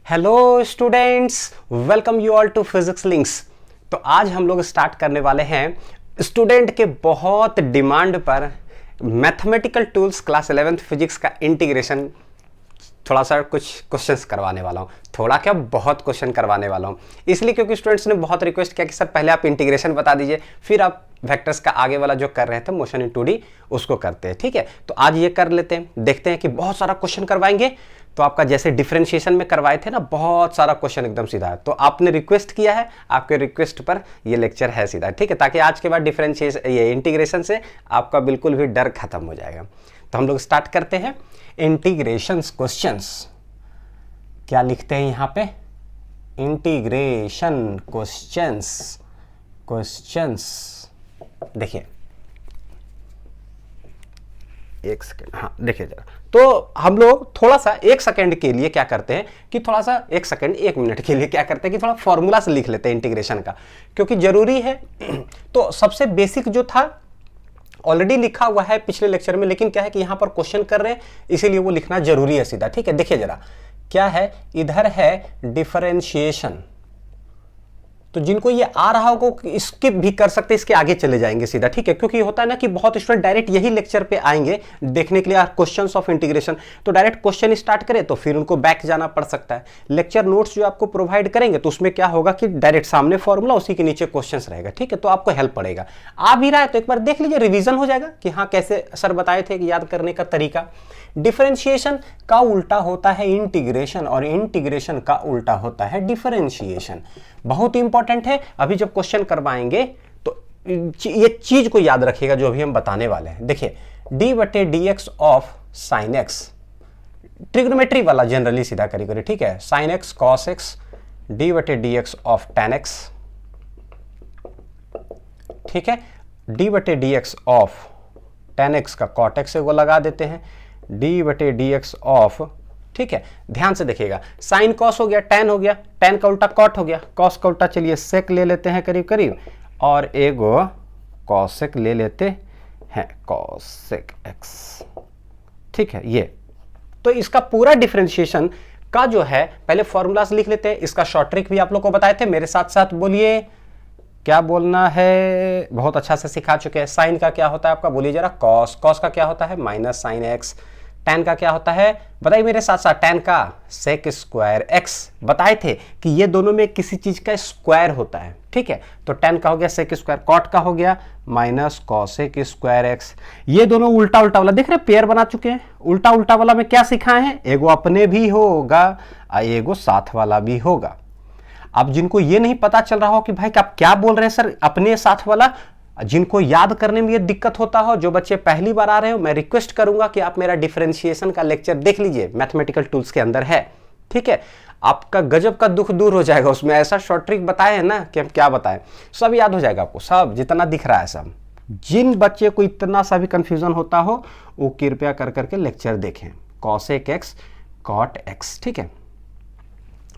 Hello students, welcome you all to physics links. तो आज हम लोग स्टार्ट करने वाले हैं स्टूडेंट के बहुत डिमांड पर mathematical tools class 11th physics का इंटीग्रेशन। थोड़ा सा कुछ क्वेश्चंस करवाने वाला हूँ, थोड़ा क्या बहुत क्वेश्चन करवाने वाला हूँ, इसलिए क्योंकि स्टूडेंट्स ने बहुत रिक्वेस्ट किया कि सर पहले आप इंटीग्रेशन बता दीजिए, फिर आप वेक्टर्स का आगे वाला जो कर रहे थे मोशन इन 2D उसको करते हैं। ठीक है, तो आज ये कर लेते हैं, देखते हैं कि बहुत सारा क्वेश्चन करवाएंगे। तो आपका जैसे डिफरेंशिएशन में करवाए थे ना, बहुत सारा क्वेश्चन एकदम सीधा है, तो आपने रिक्वेस्ट किया है, आपके रिक्वेस्ट पर ये लेक्चर है सीधा। ठीक है, ताकि आज के बाद डिफरेंशिएशन ये इंटीग्रेशन से आपका बिल्कुल भी डर खत्म हो जाएगा। तो हम लोग स्टार्ट करते हैं इंटीग्रेशन क्वेश्चंस। क्या लिखते हैं यहाँ पे? इंटीग्रेशन क्वेश्चंस देखिए, एक सेकेंड, हाँ देखिए जरा। तो हम लोग थोड़ा सा एक सेकेंड के लिए क्या करते हैं कि थोड़ा सा एक सेकेंड एक मिनट के लिए क्या करते हैं कि थोड़ा फॉर्मूला से लिख लेते हैं इंटीग्रेशन का, क्योंकि जरूरी है। तो सबसे बेसिक जो था ऑलरेडी लिखा हुआ है पिछले लेक्चर में, लेकिन क्या है कि यहां पर क्वेश्चन कर रहे हैं इसीलिए वो लिखना जरूरी है सीधा। ठीक है, देखिए जरा क्या है, इधर है डिफरेंशिएशन, तो जिनको ये आ रहा होगा स्किप भी कर सकते, इसके आगे चले जाएंगे सीधा। ठीक है, क्योंकि होता है ना कि बहुत स्टूडेंट डायरेक्ट यही लेक्चर पे आएंगे देखने के लिए क्वेश्चंस ऑफ इंटीग्रेशन, तो डायरेक्ट क्वेश्चन स्टार्ट करें तो फिर उनको बैक जाना पड़ सकता है। लेक्चर नोट्स जो आपको प्रोवाइड करेंगे तो उसमें क्या होगा कि डायरेक्ट सामने फॉर्मूला, उसी के नीचे क्वेश्चंस रहेगा। ठीक है, तो आपको हेल्प पड़ेगा। आ भी रहा है तो एक बार देख लीजिए, रिविजन हो जाएगा कि हाँ कैसे सर बताए थे कि याद करने का तरीका। डिफरेंशिएशन का उल्टा होता है इंटीग्रेशन, और इंटीग्रेशन का उल्टा होता है डिफरेंशिएशन। बहुत इंपॉर्टेंट है, अभी जब क्वेश्चन करवाएंगे तो ये चीज को याद रखिएगा जो अभी हम बताने वाले हैं। देखिए d/dx of sine x, trigonometry वाला जनरली सीधा करिए। ठीक है, sine x cos x, d/dx of tan x। ठीक है, d/dx ऑफ tan x का cot x को लगा देते हैं, d/dx ऑफ, ठीक है ध्यान से देखिएगा, साइन कॉस हो गया, टैन हो गया, टैन का उल्टा कॉट हो गया, कॉस का उल्टा चलिए सेक ले लेते हैं करीब करीब, और एगो कॉसेक ले लेते हैं, कॉसेक एक्स। ठीक है, ये तो इसका पूरा डिफरेंशिएशन का जो है पहले फॉर्मूलास लिख लेते हैं। इसका शॉर्ट ट्रिक भी आप लोग को बताए थे, मेरे साथ साथ बोलिए क्या बोलना है, बहुत अच्छा से सिखा चुके हैं। साइन का क्या होता है आपका, बोलिए जरा। कॉस, कॉस का क्या होता है माइनस साइन एक्स। टैन का क्या होता है बताइए मेरे साथ साथ, टैन का सेक स्क्वायर एक्स। बताए थे कि ये दोनों में किसी चीज का स्क्वायर होता है। ठीक है, तो टैन का हो गया सेक स्क्वायर, कॉट का हो गया माइनस कॉसेक स्क्वायर एक्स। ये दोनों उल्टा उल्टा वाला देख रहे, पेयर बना चुके हैं। उल्टा उल्टा वाला में क्या सिखाए हैं, एगो अपने भी होगा और एगो साथ वाला भी होगा। अब जिनको ये नहीं पता चल रहा हो कि भाई आप क्या बोल रहे हैं सर अपने साथ वाला, जिनको याद करने में ये दिक्कत होता हो, जो बच्चे पहली बार आ रहे हो, मैं रिक्वेस्ट करूंगा कि आप मेरा डिफरेंशिएशन का लेक्चर देख लीजिए, मैथमेटिकल टूल्स के अंदर है। ठीक है, आपका गजब का दुख दूर हो जाएगा, उसमें ऐसा शॉर्ट ट्रिक बताए हैं ना कि हम क्या बताएं, सब याद हो जाएगा आपको, सब जितना दिख रहा है सब। जिन बच्चे को इतना सा भी कंफ्यूजन होता हो वो कृपया कर करके लेक्चर देखें, कॉसेक एक्स कॉट एक्स। ठीक है,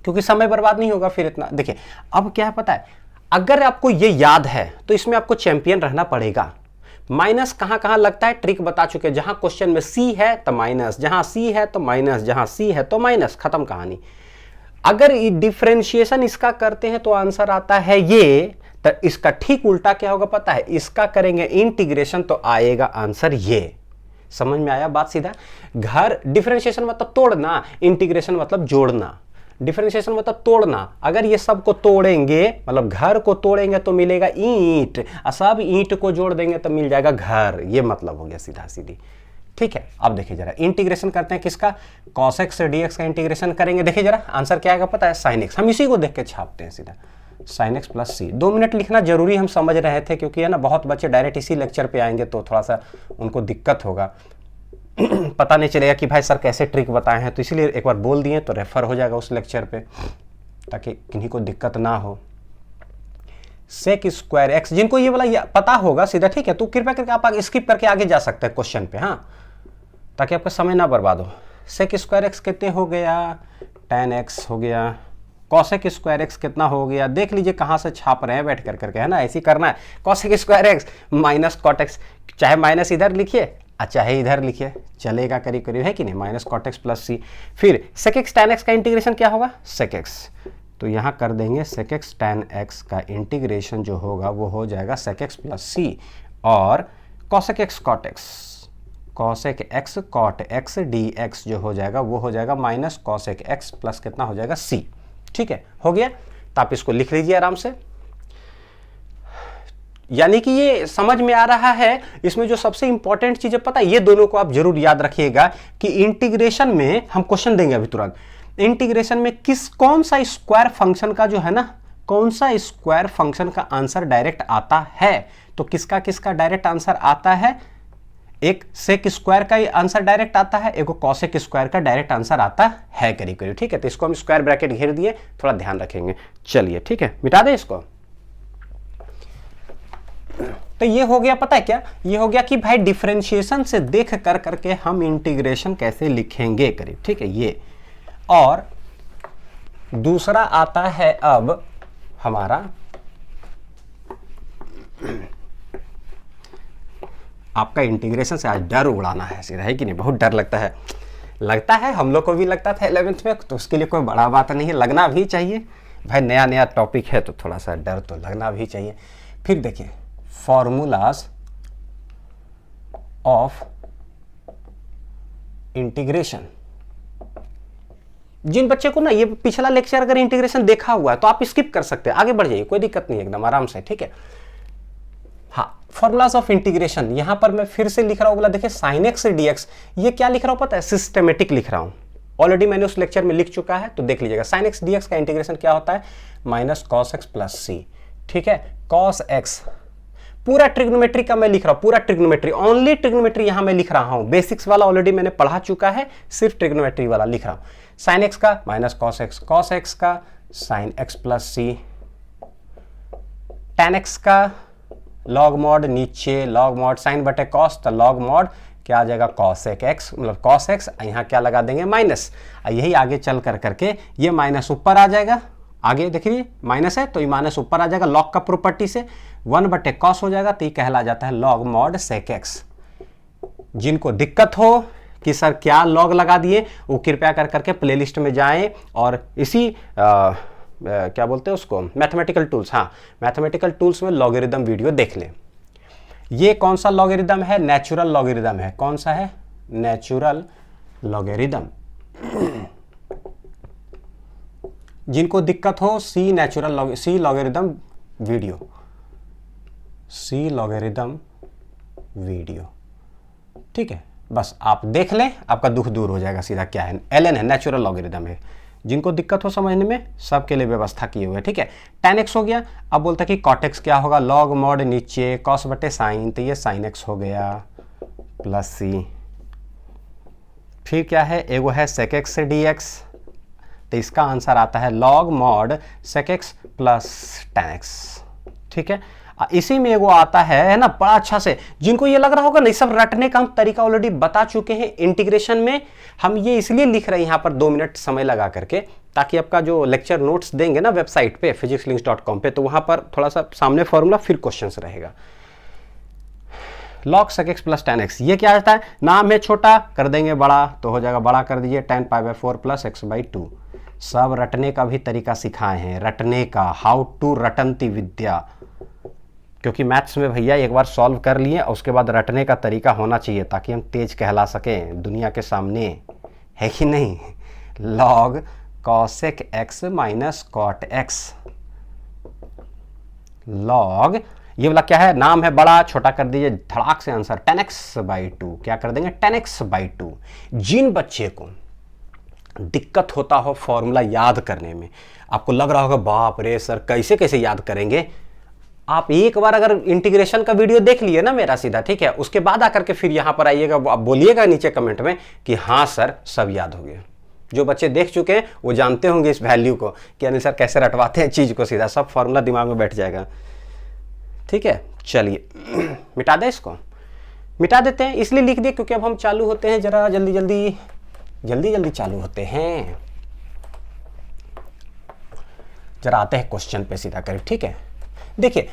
क्योंकि समय बर्बाद नहीं होगा फिर इतना। देखिए अब क्या है पता है, अगर आपको ये याद है तो इसमें आपको चैंपियन रहना पड़ेगा। माइनस कहां कहां लगता है ट्रिक बता चुके हैं, जहां क्वेश्चन में सी है तो माइनस, जहां सी है तो माइनस, जहां सी है तो माइनस, खत्म कहानी। अगर डिफरेंशिएशन इसका करते हैं तो आंसर आता है ये, तो इसका ठीक उल्टा क्या होगा पता है, इसका करेंगे इंटीग्रेशन तो आएगा आंसर ये। समझ में आया बात सीधा? घर डिफरेंशिएशन मतलब तोड़ना, इंटीग्रेशन मतलब जोड़ना। डिफरेंशिएशन मतलब तोड़ना, अगर ये सब को तोड़ेंगे मतलब घर को तोड़ेंगे तो मिलेगा ईंट, और सब ईंट को जोड़ देंगे तो मिल जाएगा घर, ये मतलब हो गया सीधा सीधी। ठीक है, अब देखिए जरा इंटीग्रेशन करते हैं किसका, cos x से dx का इंटीग्रेशन करेंगे। देखिए जरा आंसर क्या आएगा पता है, sin x। हम इसी को देख के छापते हैं सीधा, sin x प्लस सी। 2 मिनट लिखना जरूरी हम समझ रहे थे, क्योंकि है ना बहुत बच्चे डायरेक्ट इसी लेक्चर पे आएंगे तो थोड़ा सा उनको दिक्कत होगा, पता नहीं चलेगा कि भाई सर कैसे ट्रिक बताए हैं, तो इसलिए एक बार बोल दिए तो रेफर हो जाएगा उस लेक्चर पे, ताकि किन्हीं को दिक्कत ना हो। सेक स्क्वायर एक्स, जिनको ये वाला पता होगा सीधा, ठीक है, तो कृपया करके आप स्किप करके आगे जा सकते हैं क्वेश्चन पे, हाँ, ताकि आपका समय ना बर्बाद हो। सेक स्क्वायर एक्स कितने हो गया, tan एक्स हो गया, कॉसेक स्क्वायर एक्स कितना हो गया, देख लीजिए कहाँ से छाप रहे हैं बैठ करके, है ना, ऐसे ही करना है। Cosec square x minus cot x, चाहे माइनस इधर लिखिए अच्छा है, इधर लिखिए, चलेगा करीब करीब, है कि नहीं, माइनस कॉट एक्स प्लस सी। फिर सेक एक्स टैन एक्स का इंटीग्रेशन क्या होगा, सेक एक्स, तो यहाँ कर देंगे सेक एक्स टैन एक्स का इंटीग्रेशन जो होगा वो हो जाएगा सेक एक्स प्लस सी, और cosec x cot x, cosec x cot x d x जो हो जाएगा वो हो जाएगा माइनस कॉसेक एक्स प्लस कितना हो जाएगा सी। ठीक है, हो गया, तो आप इसको लिख लीजिए आराम से। यानी कि ये समझ में आ रहा है। इसमें जो सबसे इंपॉर्टेंट चीज है पता है, ये दोनों को आप जरूर याद रखिएगा कि इंटीग्रेशन में हम क्वेश्चन देंगे अभी तुरंत, इंटीग्रेशन में कौन सा स्क्वायर फंक्शन का जो है ना, कौन सा स्क्वायर फंक्शन का आंसर डायरेक्ट आता है, तो किसका किसका डायरेक्ट आंसर आता है, एक सेक स्क्वायर का आंसर डायरेक्ट आता है, एक कॉसेक स्क्वायर का डायरेक्ट आंसर आता है करीब करीब। ठीक है, तो इसको हम स्क्वायर ब्रैकेट घेर दिए, थोड़ा ध्यान रखेंगे। चलिए ठीक है, मिटा दें इसको। तो ये हो गया, पता है क्या, ये हो गया कि भाई डिफरेंशिएशन से देख कर करके हम इंटीग्रेशन कैसे लिखेंगे करीब। ठीक है, ये, और दूसरा आता है अब हमारा आपका इंटीग्रेशन से आज डर उड़ाना है सीधा, है कि नहीं, बहुत डर लगता है हम लोग को भी लगता था 11th में, तो उसके लिए कोई बड़ा बात नहीं है, लगना भी चाहिए भाई, नया नया टॉपिक है तो थोड़ा सा डर तो लगना भी चाहिए। फिर देखिए फॉर्मूलाज ऑफ इंटीग्रेशन, जिन बच्चे को ना ये पिछला लेक्चर अगर इंटीग्रेशन देखा हुआ है तो आप स्किप कर सकते हैं, आगे बढ़ जाइए, कोई दिक्कत नहीं, एकदम आराम से। ठीक है, हाँ, फॉर्मूलाज ऑफ इंटीग्रेशन, यहां पर मैं फिर से लिख रहा हूं, बोला देखिए साइन एक्स डी एक्स, ये क्या लिख रहा हूं पता है, सिस्टेमेटिक लिख रहा हूं, ऑलरेडी मैंने उस लेक्चर में लिख चुका है, तो देख लीजिएगा। साइन एक्स डी एक्स का इंटीग्रेशन क्या होता है, माइनस कॉस एक्स प्लस सी। ठीक है, कॉस एक्स पूरा ट्रिग्नोमेट्री का मैं लिख रहा हूं, पूरा ट्रिग्नोमेट्री, ओनली ट्रिग्नोमेट्री यहां मैं लिख रहा हूं, बेसिक्स वाला ऑलरेडी मैंने पढ़ा चुका है, सिर्फ ट्रिग्नोमेट्री वाला लिख रहा हूं। साइन एक्स का माइनस कॉस एक्स का साइन एक्स प्लस सी, टैन एक्स का लॉग मॉड, नीचे लॉग मॉड साइन बटे कॉस, तो लॉग मॉड क्या आ जाएगा, कॉसेक एक्स, मतलब कॉस एक्स, यहाँ क्या लगा देंगे माइनस, यही आगे चल कर करके ये माइनस ऊपर आ जाएगा, आगे देखिए माइनस है तो ये माइनस ऊपर आ जाएगा, लॉग का प्रॉपर्टी से 1 बटे कॉस हो जाएगा, तो ये कहला जाता है लॉग मॉड सेक एक्स। जिनको दिक्कत हो कि सर क्या लॉग लगा दिए, वो कृपया कर करके प्लेलिस्ट में जाएं और इसी क्या बोलते हैं उसको, मैथमेटिकल टूल्स, हाँ मैथमेटिकल टूल्स में लॉगरिदम वीडियो देख लें। ये कौन सा लॉगरिदम है, नेचुरल लॉगरिदम है, कौन सा है, नेचुरल लॉगरिदम। जिनको दिक्कत हो सी लॉगरिदम वीडियो, ठीक है, बस आप देख लें, आपका दुख दूर हो जाएगा सीधा। क्या है, एलएन है, नेचुरल लॉगरिदम है, जिनको दिक्कत हो समझने में सबके लिए व्यवस्था किए हुए। ठीक है, tan x हो गया, अब बोलता है कि cot x क्या होगा, log मॉड नीचे cos बटे साइन, तो ये sin x हो गया प्लस सी। फिर क्या है, एगो है sec x से dx, तो इसका आंसर आता है log mod sec x plus tan x। ठीक है, इसी में एगो आता है ना बड़ा अच्छा से, जिनको ये लग रहा होगा नहीं सब रटने का हम तरीका ऑलरेडी बता चुके हैं इंटीग्रेशन में, हम ये इसलिए लिख रहे हैं यहाँ पर 2 मिनट समय लगा करके, ताकि आपका जो लेक्चर नोट्स देंगे ना वेबसाइट पे physicslinks.com पे, तो वहां पर थोड़ा सा सामने फॉर्मूला फिर क्वेश्चंस रहेगा। log sec x plus tan x, ये क्या आता है, नाम है छोटा कर देंगे बड़ा, तो हो जाएगा बड़ा कर दीजिए tan π/4 प्लस x/2। सब रटने का भी तरीका सिखाए हैं, रटने का, हाउ टू रटंती विद्या, क्योंकि मैथ्स में भैया एक बार सॉल्व कर लिए और उसके बाद रटने का तरीका होना चाहिए, ताकि हम तेज कहला सकें दुनिया के सामने, है कि नहीं। log cosec x minus cot x, log ये वाला क्या है, नाम है बड़ा, छोटा कर दीजिए, धड़ाक से आंसर tan x/2, क्या कर देंगे tan x/2। जिन बच्चे को दिक्कत होता हो फॉर्मूला याद करने में, आपको लग रहा होगा बाप रे सर कैसे कैसे याद करेंगे, आप एक बार अगर इंटीग्रेशन का वीडियो देख लिए ना मेरा सीधा, ठीक है, उसके बाद आकर के फिर यहां पर आइएगा, आप बोलिएगा नीचे कमेंट में कि हाँ सर सब याद हो गया। जो बच्चे देख चुके हैं वो जानते होंगे इस वैल्यू को कि अनिल सर कैसे रटवाते हैं चीज को, सीधा सब फॉर्मूला दिमाग में बैठ जाएगा। ठीक है, चलिए मिटा दे, इसको मिटा देते हैं, इसलिए लिख दिए क्योंकि अब हम चालू होते हैं, जरा जल्दी जल्दी चालू होते हैं। जरा आते हैं क्वेश्चन पे सीधा करीब। ठीक है, देखिए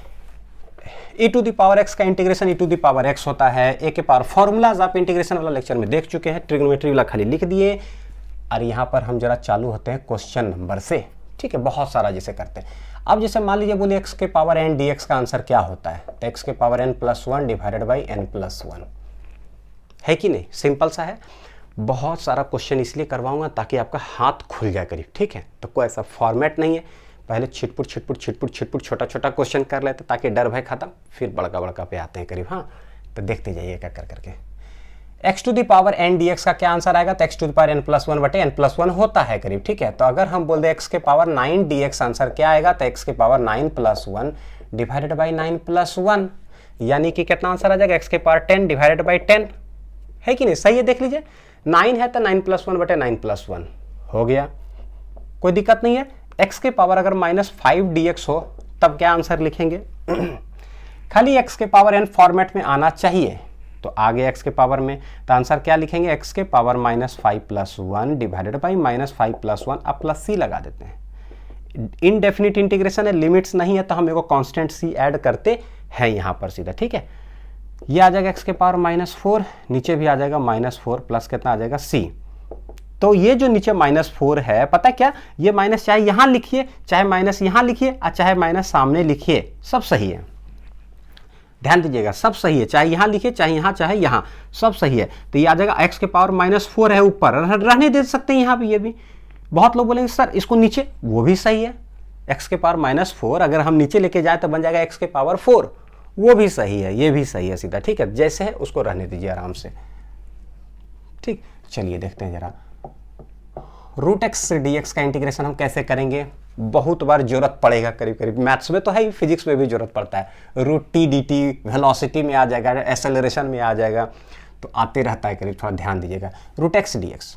e to the power x का integration e to the power x होता है, a के पावर फॉर्मूलाज आप इंटीग्रेशन वाला लेक्चर में देख चुके हैं, ट्रिग्नोमेट्री वाला खाली लिख दिए। और यहाँ पर हम जरा चालू होते हैं क्वेश्चन नंबर से, ठीक है, बहुत सारा जैसे करते हैं। अब जैसे मान लीजिए बोलिए x के पावर n dx का आंसर क्या होता है, तो x के power n+1 divided by n+1 है कि नहीं, सिंपल सा है। बहुत सारा क्वेश्चन इसलिए करवाऊंगा ताकि आपका हाथ खुल जाए करीब, ठीक है। तो कोई ऐसा फॉर्मेट नहीं है, पहले छिटपुट छिटपुट छिटपुट छिटपुट छोटा छोटा क्वेश्चन कर लेते ताकि डर भय खत्म, फिर बड़का बड़का पे आते हैं करीब। हाँ, तो देखते जाइए क्या कर करके। x to the power n dx का क्या आंसर आएगा, तो x to the power n+1 बटे n+1 होता है करीब, ठीक है। तो अगर हम बोल दें x के पावर 9 dx आंसर क्या आएगा, तो x के पावर 9+1 डिवाइडेड बाई 9+1, यानी कि कितना आंसर आ जाएगा, x के पावर 10 डिवाइडेड बाई 10, है कि नहीं, सही है। देख लीजिए 9 है तो 9+1 बटे 9+1 हो गया, कोई दिक्कत नहीं है। x के पावर अगर -5 dx हो तब क्या आंसर लिखेंगे खाली x के पावर n फॉर्मेट में आना चाहिए, तो आगे x के पावर में, तो आंसर क्या लिखेंगे, x के पावर -5+1 डिवाइडेड बाई -5+1, अब प्लस c लगा देते हैं। इनडेफिनिट इंटीग्रेशन है, लिमिट्स नहीं है, तो हम एगो कांस्टेंट c ऐड करते हैं यहाँ पर सीधा, ठीक है। ये आ जाएगा x के पावर -4, नीचे भी आ जाएगा -4 प्लस कितना आ जाएगा c। तो ये जो नीचे -4 है, पता है क्या, ये माइनस चाहे यहाँ लिखिए, चाहे माइनस यहाँ लिखिए, और चाहे माइनस सामने लिखिए, सब सही है। ध्यान दीजिएगा, सब सही है, चाहे यहाँ लिखिए, चाहे यहाँ, चाहे यहाँ, सब सही है। तो ये आ जाएगा x के पावर -4 है ऊपर, रहने दे सकते हैं यहाँ भी, ये भी। बहुत लोग बोलेंगे सर इसको नीचे, वो भी सही है। x के पावर -4 अगर हम नीचे लेके जाए तो बन जाएगा x के पावर 4, वो भी सही है, ये भी सही है सीधा, ठीक है। जैसे है उसको रहने दीजिए आराम से, ठीक। चलिए देखते हैं जरा, √x dx का इंटीग्रेशन हम कैसे करेंगे, बहुत बार जरूरत पड़ेगा, करीब करीब मैथ्स में तो है ही, फिजिक्स में भी जरूरत पड़ता है। √t dt वेलोसिटी में आ जाएगा, एक्सेलरेशन में आ जाएगा, तो आते रहता है करीब, थोड़ा ध्यान दीजिएगा। √x dx,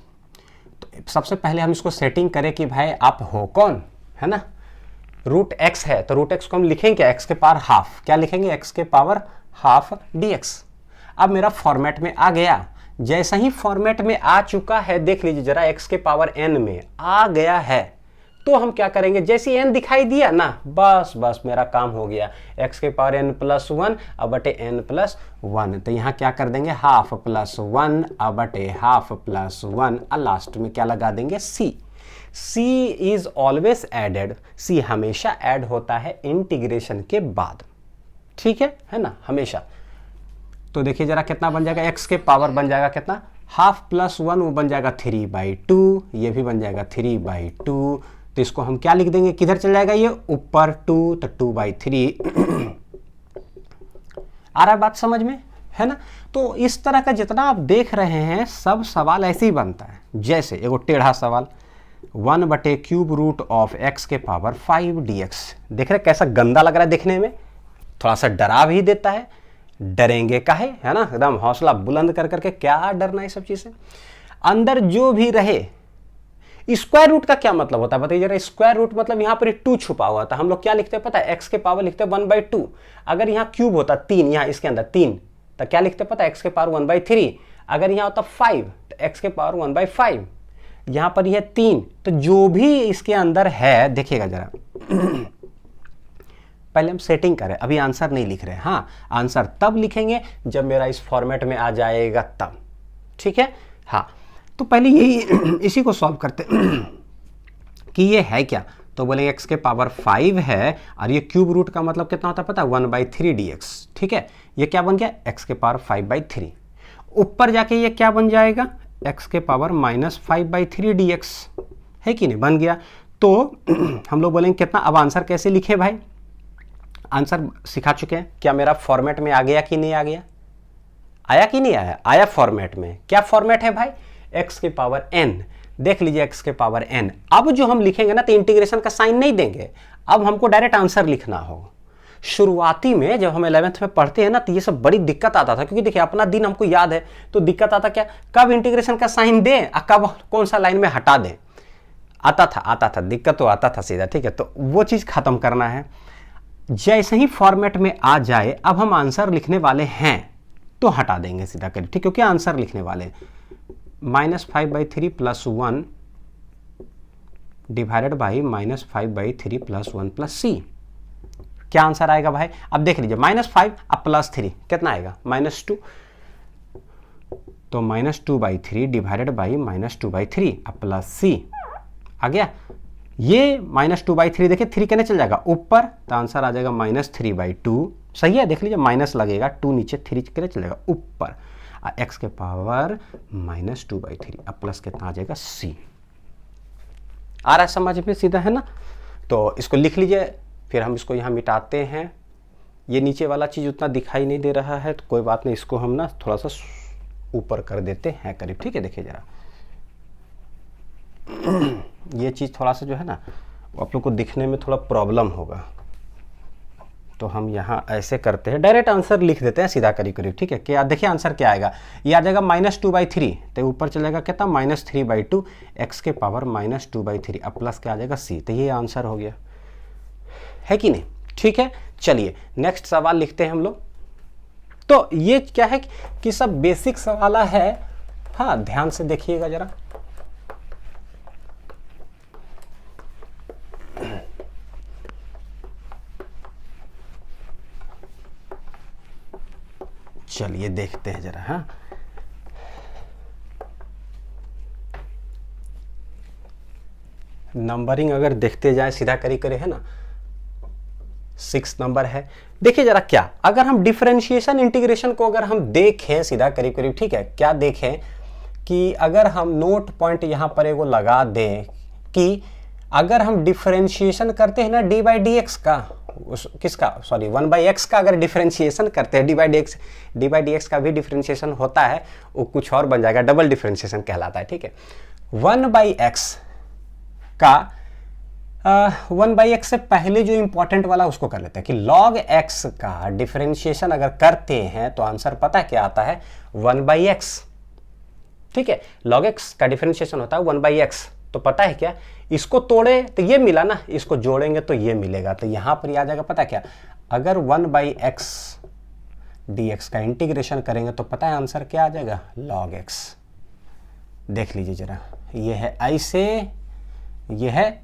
तो सबसे पहले हम इसको सेटिंग करें कि भाई आप हो कौन, है ना। √x है तो √x को हम लिखेंगे क्या, x के पावर हाफ, क्या लिखेंगे, x के पावर हाफ dx। अब मेरा फॉर्मेट में आ गया, जैसा ही फॉर्मेट में आ चुका है, देख लीजिए जरा, x के पावर n में आ गया है, तो हम क्या करेंगे, जैसे n दिखाई दिया ना, बस बस मेरा काम हो गया, x के पावर n+1 अब बटे n+1, तो यहाँ क्या कर देंगे, हाफ प्लस 1 अब बटे हाफ प्लस 1, और लास्ट में क्या लगा देंगे, c। c is always added, c हमेशा ऐड होता है इंटीग्रेशन के बाद, ठीक है ना, हमेशा। तो देखिए जरा कितना बन जाएगा, x के पावर बन जाएगा कितना, हाफ प्लस 1, वो बन जाएगा 3/2, ये भी बन जाएगा 3/2, तो इसको हम क्या लिख देंगे, किधर चल जाएगा ये, ऊपर 2, तो 2/3 आ रहा है बात समझ में, है ना। तो इस तरह का जितना आप देख रहे हैं सब सवाल ऐसे ही बनता है, जैसे एगो टेढ़ा सवाल, 1/³ के पावर 5 dx, देख रहे कैसा गंदा लग रहा है देखने में, थोड़ा सा डरा भी देता है, डरेंगे काहे, है ना, एकदम हौसला बुलंद कर करके, क्या डरना है सब चीज से। अंदर जो भी रहे, स्क्वायर रूट का क्या मतलब होता है बताइए जरा, स्क्वायर रूट मतलब यहाँ पर 2 छुपा हुआ था, हम लोग क्या लिखते हैं पता है, x के पावर लिखते हैं 1/2, अगर यहाँ क्यूब होता 3, यहाँ इसके अंदर 3, तो क्या लिखते पता है, x के पावर 1/3, अगर यहाँ होता 5 तो x के पावर 1/5, यहाँ पर यह 3, तो जो भी इसके अंदर है, देखिएगा जरा पहले हम सेटिंग करें, अभी आंसर नहीं लिख रहे, हाँ आंसर तब लिखेंगे जब मेरा इस फॉर्मेट में आ जाएगा तब, ठीक है। हाँ, तो पहले यही इसी को सॉल्व करते कि ये है क्या, तो बोलेंगे x के पावर 5 है, और ये क्यूब रूट का मतलब कितना होता है पता है, 1/3 dx, ठीक है। ये क्या बन गया, x के पावर 5/3, ऊपर जाके ये क्या बन जाएगा, x के पावर -5/3 dx, है कि नहीं, बन गया। तो हम लोग बोलेंगे कितना, अब आंसर कैसे लिखे भाई, आंसर सिखा चुके हैं, क्या मेरा फॉर्मेट में आ गया कि नहीं आ गया, आया कि नहीं आया, आया फॉर्मेट में। क्या फॉर्मेट है भाई, x के पावर n, देख लीजिए x के पावर n। अब जो हम लिखेंगे ना, तो इंटीग्रेशन का साइन नहीं देंगे, अब हमको डायरेक्ट आंसर लिखना होगा। शुरुआती में जब हम 11th में पढ़ते हैं ना, तो ये सब बड़ी दिक्कत आता था, क्योंकि देखिए अपना दिन हमको याद है, तो दिक्कत आता क्या, कब इंटीग्रेशन का साइन दें और कब कौन सा लाइन में हटा दें, आता था दिक्कत तो आता था सीधा, ठीक है। तो वो चीज़ खत्म करना है, जैसे ही फॉर्मेट में आ जाए, अब हम आंसर लिखने वाले हैं तो हटा देंगे सीधा कर, ठीक, क्योंकि आंसर लिखने वाले -5/3 + 1 डिवाइडेड बाई -5/3 + 1 + c, क्या आंसर आएगा भाई? अब देख लीजिए, -5 अब +3 कितना आएगा? -2। तो -2/3 डिवाइडेड बाई -2/3 अब +c आ गया। ये -2/3 देखिए 3 कहने चल जाएगा ऊपर, तो आंसर आ जाएगा -3/2। सही है, देख लीजिए माइनस लगेगा, 2 नीचे 3 कहने चल जाएगा ऊपर, x के पावर -2/3 अब प्लस कितना आ जाएगा? c। आ रहा है समझ में? सीधा है ना? तो इसको लिख लीजिए, फिर हम इसको यहाँ मिटाते हैं। ये नीचे वाला चीज़ उतना दिखाई नहीं दे रहा है तो कोई बात नहीं, इसको हम ना थोड़ा सा ऊपर कर देते हैं करीब। ठीक है, देखिए जरा ये चीज़ थोड़ा सा जो है ना आप लोग को दिखने में थोड़ा प्रॉब्लम होगा, तो हम यहाँ ऐसे करते हैं, डायरेक्ट आंसर लिख देते हैं सीधा करीब करीब। ठीक है, क्या देखिए आंसर क्या आएगा? ये आ जाएगा -2/3, तो ऊपर चलेगा कितना? -3/2 x के पावर -2/3 अब प्लस क्या आ जाएगा? c। तो ये आंसर हो गया, है कि नहीं? ठीक है, चलिए नेक्स्ट सवाल लिखते हैं हम लोग। तो ये क्या है कि सब बेसिक सवाल है। हाँ, ध्यान से देखिएगा जरा। चलिए देखते हैं जरा। हाँ, नंबरिंग अगर देखते जाए सीधा करी करे है ना, 6 नंबर है। देखिए जरा, क्या अगर हम डिफरेंशिएशन इंटीग्रेशन को अगर हम देखें सीधा करीब करीब, ठीक है, क्या देखें कि अगर हम नोट पॉइंट यहां पर एगो लगा दें कि अगर हम डिफरेंशिएशन करते हैं ना d/dx का, किसका, सॉरी 1/x का अगर डिफरेंशिएशन करते हैं, d/dx का भी डिफरेंशिएशन होता है, वो कुछ और बन जाएगा, डबल डिफरेंशिएशन कहलाता है। ठीक है, 1/x का 1/x से पहले जो इंपॉर्टेंट वाला उसको कर लेते हैं कि log x का डिफरेंशिएशन अगर करते हैं तो आंसर पता है क्या आता है? 1/x। ठीक है, log x का डिफरेंशिएशन होता है 1/x, तो पता है क्या, इसको तोड़े तो ये मिला ना, इसको जोड़ेंगे तो ये मिलेगा, तो यहां पर आ जाएगा पता क्या, अगर 1/x dx का इंटीग्रेशन करेंगे तो पता है आंसर क्या आ जाएगा? log x। देख लीजिए जरा, ये है ऐसे, ये है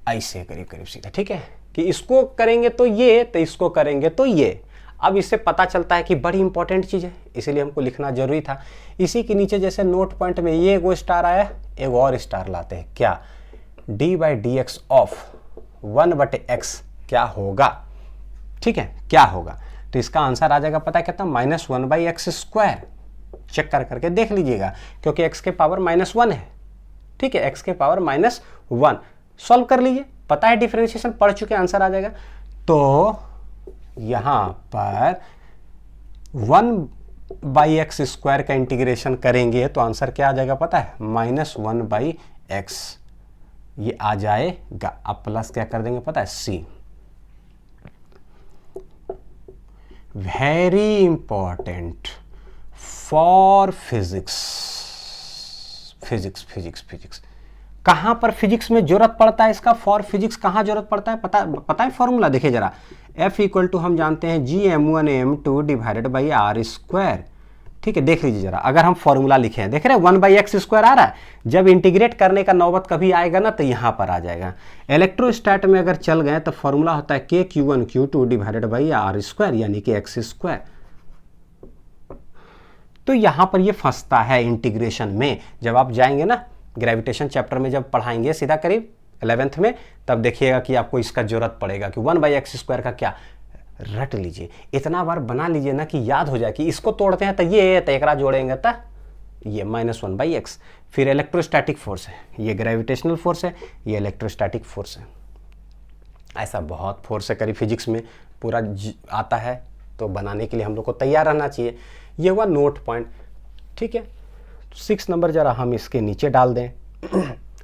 ऐसे करीब करीब सीधा। ठीक है, कि इसको करेंगे तो ये, तो इसको करेंगे तो ये। अब इससे पता चलता है कि बड़ी इंपॉर्टेंट चीज़ है, इसीलिए हमको लिखना जरूरी था। इसी के नीचे जैसे नोट पॉइंट में ये एगो स्टार आया, एक और स्टार लाते हैं, क्या d/dx ऑफ 1/x क्या होगा? ठीक है, क्या होगा? तो इसका आंसर आ जाएगा पता है कितना? -1/x²। चेक करके देख लीजिएगा, क्योंकि x के पावर -1 है। ठीक है, x के पावर -1 सॉल्व कर लीजिए, पता है डिफरेंशिएशन पढ़ चुके, आंसर आ जाएगा। तो यहां पर 1/x² का इंटीग्रेशन करेंगे तो आंसर क्या आ जाएगा पता है? -1/x ये आ जाएगा। अब प्लस क्या कर देंगे पता है? c। Very important for physics. Physics कहां पर फिजिक्स में जरूरत पड़ता है इसका? फॉर फिजिक्स कहां जरूरत पड़ता है? पता है फॉर्मूला? देखिए जरा, F = हम जानते हैं Gm1m2 डिवाइडेड बाई r²। ठीक है, देख लीजिए जरा, अगर हम फॉर्मूला लिखे हैं, देख रहे हैं 1/x² आ रहा है, जब इंटीग्रेट करने का नौबत कभी आएगा ना तो यहां पर आ जाएगा। इलेक्ट्रोस्टैट में अगर चल गए तो फॉर्मूला होता है K(Q1Q2) डिवाइडेड बाई r², यानी कि x²। तो यहां पर ये फंसता है इंटीग्रेशन में। जब आप जाएंगे ना ग्रेविटेशन चैप्टर में, जब पढ़ाएंगे सीधा करीब 11th में, तब देखिएगा कि आपको इसका जरूरत पड़ेगा कि 1/x² का क्या, रट लीजिए, इतना बार बना लीजिए ना कि याद हो जाए कि इसको तोड़ते हैं तो ये, तो एकरा जोड़ेंगे तो ये -1/x। फिर इलेक्ट्रोस्टैटिक फोर्स है, ये ग्रेविटेशनल फोर्स है, ये इलेक्ट्रोस्टैटिक फोर्स है। ऐसा बहुत फोर्स है करीब फिजिक्स में पूरा आता है, तो बनाने के लिए हम लोग को तैयार रहना चाहिए। ये हुआ नोट पॉइंट। ठीक है, 6 नंबर जरा हम इसके नीचे डाल दें।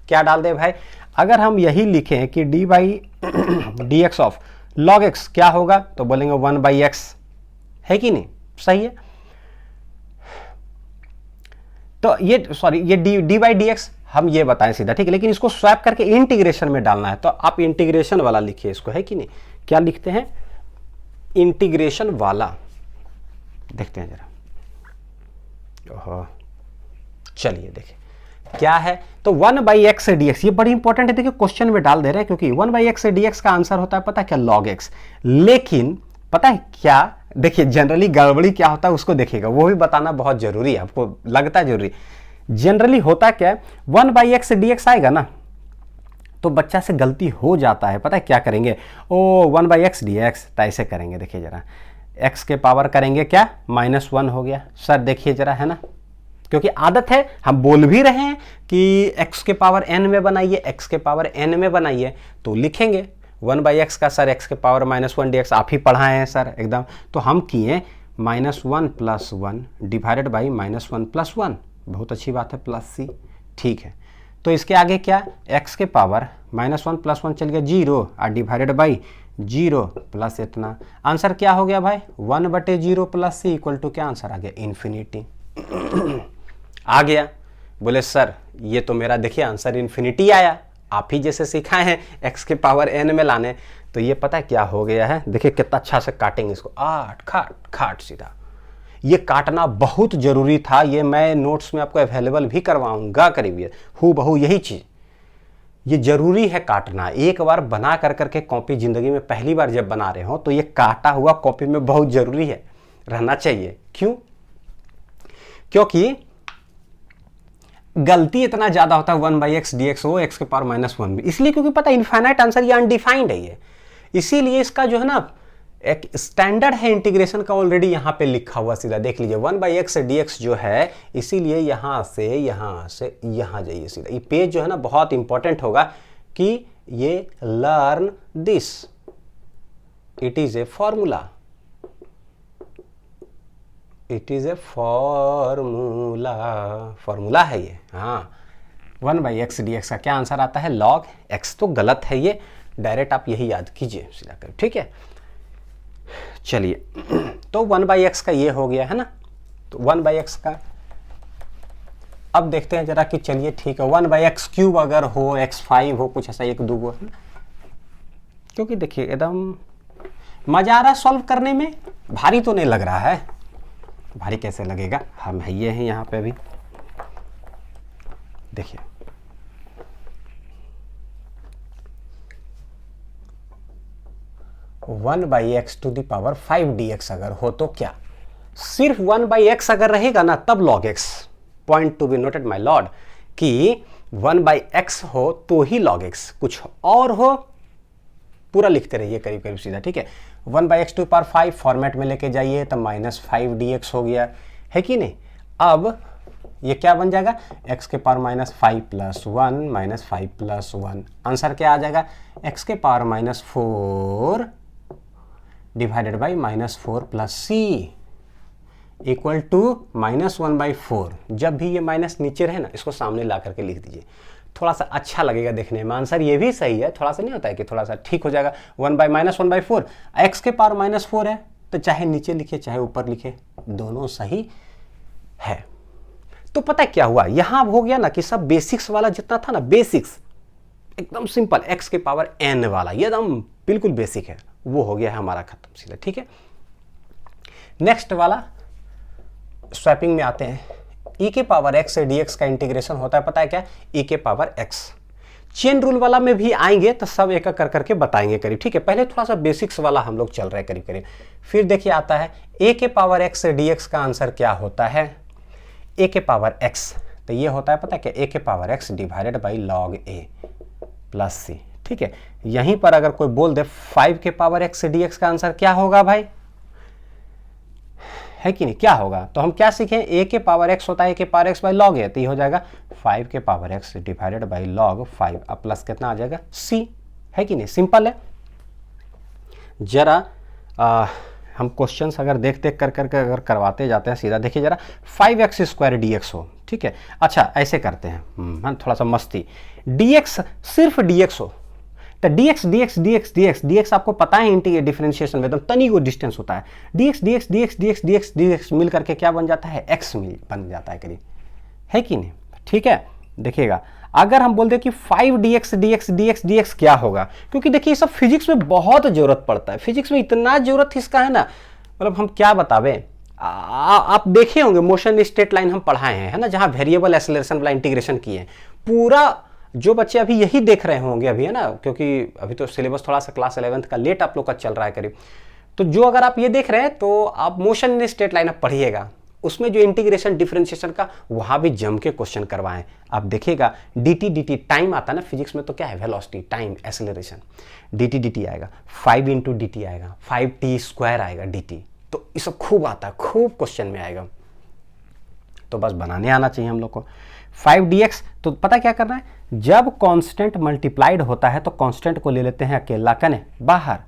क्या डाल दें भाई? अगर हम यही लिखें कि d/dx ऑफ log x क्या होगा, तो बोलेंगे 1/x, है कि नहीं? सही है। तो ये सॉरी, ये d/dx हम ये बताएं सीधा, ठीक है, लेकिन इसको स्वैप करके इंटीग्रेशन में डालना है, तो आप इंटीग्रेशन वाला लिखिए इसको, है कि नहीं? क्या लिखते हैं? इंटीग्रेशन वाला। देखते हैं जरा। ओहो, चलिए देखिए, क्या है, तो 1/x dx, ये बड़ी इंपॉर्टेंट है, देखिए क्वेश्चन में डाल दे रहे हैं, क्योंकि 1/x dx का आंसर होता है पता है क्या, log x। लेकिन पता है क्या, देखिए जनरली गड़बड़ी क्या होता है उसको देखिएगा, वो भी बताना बहुत जरूरी है, आपको लगता है जरूरी। जनरली होता क्या है, 1/x dx आएगा ना तो बच्चा से गलती हो जाता है, पता है क्या करेंगे, ओ 1/x dx, तो ऐसे करेंगे, देखिए जरा x के पावर करेंगे क्या, -1 हो गया सर, देखिए जरा, है ना, क्योंकि आदत है, हम बोल भी रहे हैं कि x के पावर n में बनाइए, x के पावर n में बनाइए, तो लिखेंगे 1/x का सर x के पावर -1 dx, आप ही पढ़ाए हैं सर एकदम, तो हम किए -1 + 1 डिवाइडेड बाई -1 + 1, बहुत अच्छी बात है, +c, ठीक है। तो इसके आगे क्या, x के पावर -1 + 1 चल गया 0 और डिवाइडेड बाई 0 प्लस इतना, आंसर क्या हो गया भाई, 1/0 + c इक्वल टू क्या आंसर आ गया, इन्फिनिटी आ गया। बोले सर ये तो मेरा देखिए आंसर इन्फिनिटी आया, आप ही जैसे सिखाए हैं x के पावर n में लाने, तो ये पता है क्या हो गया है, देखिए कितना अच्छा से काटेंगे इसको, 8 खाट खाट सीधा, ये काटना बहुत जरूरी था, ये मैं नोट्स में आपको अवेलेबल भी करवाऊंगा करीब, ये हूबहू यही चीज, ये जरूरी है काटना, एक बार बना कर करके कॉपी जिंदगी में पहली बार जब बना रहे हो तो ये काटा हुआ कॉपी में बहुत जरूरी है, रहना चाहिए। क्यों, क्योंकि गलती इतना ज्यादा होता है 1/x dx हो x के पावर -1 भी, इसलिए क्योंकि पता है इनफाइनाइट आंसर, ये अनडिफाइंड है ये, इसीलिए इसका जो है ना एक स्टैंडर्ड है इंटीग्रेशन का, ऑलरेडी यहां पे लिखा हुआ, सीधा देख लीजिए 1/x dx जो है, इसीलिए यहां से यहां जाइए सीधा, ये पेज जो है ना बहुत इंपॉर्टेंट होगा कि ये learn this, it is a formula, it is a formula है ये, हाँ 1/x dx का क्या आंसर आता है, log x, तो गलत है ये, डायरेक्ट आप यही याद कीजिए सीधा कर, ठीक है। चलिए तो 1/x का ये हो गया है ना, तो 1/x का अब देखते हैं जरा कि, चलिए ठीक है 1/x³ अगर हो, x5 हो, कुछ ऐसा 1-2 है ना, क्योंकि देखिए एकदम मजा आ रहा सॉल्व करने में, भारी तो नहीं लग रहा है, भारी कैसे लगेगा, हम है ये हैं यहाँ पे भी, देखिए 1/x⁵ dx अगर हो तो क्या, सिर्फ 1/x अगर रहेगा ना तब log x, point to be noted my Lord, कि 1/x हो तो ही log x, कुछ और हो पूरा लिखते रहिए करीब करीब सीधा, ठीक है। 1/x⁵ फॉर्मेट में लेके जाइए तो -5 dx हो गया, है कि नहीं। अब ये क्या बन जाएगा, x के पावर -5 + 1 -5 + 1, आंसर क्या आ जाएगा, x के power -4 divided by -4 + c equal to -1/4। जब भी ये माइनस नीचे रहे ना, इसको सामने ला करके लिख दीजिए, थोड़ा सा अच्छा लगेगा देखने में, आंसर ये भी सही है, थोड़ा सा नहीं होता है कि थोड़ा सा ठीक हो जाएगा, 1/-1/4, x के पावर -4 है तो चाहे नीचे लिखे चाहे ऊपर लिखे दोनों सही है। तो पता है क्या हुआ, यहां हो गया ना कि सब बेसिक्स वाला जितना था ना, बेसिक्स एकदम सिंपल, x के पावर n वाला ये एकदम बिल्कुल बेसिक है, वो हो गया है हमारा खत्म सीधा, ठीक है। नेक्स्ट वाला स्वैपिंग में आते हैं, e के पावर x से dx का इंटीग्रेशन होता है पता है क्या, e के पावर x। चेन रूल वाला में भी आएंगे तो सब एक एक कर करके बताएंगे करीब, ठीक है। पहले थोड़ा सा बेसिक्स वाला हम लोग चल रहे हैं करीब करीब, फिर देखिए आता है a के पावर x से dx का आंसर क्या होता है, a के पावर x, तो ये होता है पता है क्या, a के power x divided by log a plus c, ठीक है। यहीं पर अगर कोई बोल दे 5 के पावर x से dx का आंसर क्या होगा भाई, है कि नहीं, क्या होगा, तो हम क्या सीखें, a के पावर x होता है a के power x by log a, तो ये हो जाएगा 5 के power x divided by log 5, अब प्लस कितना आ जाएगा c, है कि नहीं, सिंपल है। जरा हम क्वेश्चंस अगर देख देख कर करके अगर करवाते जाते हैं सीधा, देखिए जरा 5x² dx हो, ठीक है। अच्छा ऐसे करते हैं थोड़ा सा मस्ती, dx सिर्फ dx हो तो dx dx dx dx dx आपको पता है इंटीग्रेट डिफरेंशिएशन में एकदम तनी को डिस्टेंस होता है, dx dx dx dx dx dx मिल करके क्या बन जाता है, x बन जाता है करीब, है कि नहीं, ठीक है। देखिएगा अगर हम बोलते हैं कि 5dx dx dx dx क्या होगा, क्योंकि देखिए सब फिजिक्स में बहुत जरूरत पड़ता है, फिजिक्स में इतना जरूरत इसका है ना, मतलब हम क्या बतावे, आप देखे होंगे मोशन स्ट्रेट लाइन हम पढ़ाए हैं, है ना, जहां वेरिएबल एक्सेलरेशन वाला इंटीग्रेशन किए हैं। पूरा जो बच्चे अभी यही देख रहे होंगे अभी, है ना, क्योंकि अभी तो सिलेबस थोड़ा सा क्लास 11th का लेट आप लोग का चल रहा है करीब, तो जो अगर आप ये देख रहे हैं तो आप मोशन स्ट्रेट लाइन आप पढ़िएगा, उसमें जो इंटीग्रेशन डिफरेंशिएशन का वहां भी जम के क्वेश्चन करवाएं। आप देखिएगा dt dt टाइम आता है ना फिजिक्स में, तो क्या है velocity, time, acceleration, dt dt आएगा, 5 इंटू dt आएगा, 5t² आएगा dt, तो ये सब खूब आता है, खूब क्वेश्चन में आएगा, तो बस बनाने आना चाहिए हम लोग को। 5dx, तो पता क्या करना है, जब कांस्टेंट मल्टीप्लाइड होता है तो कांस्टेंट को ले लेते हैं अकेला कने बाहर,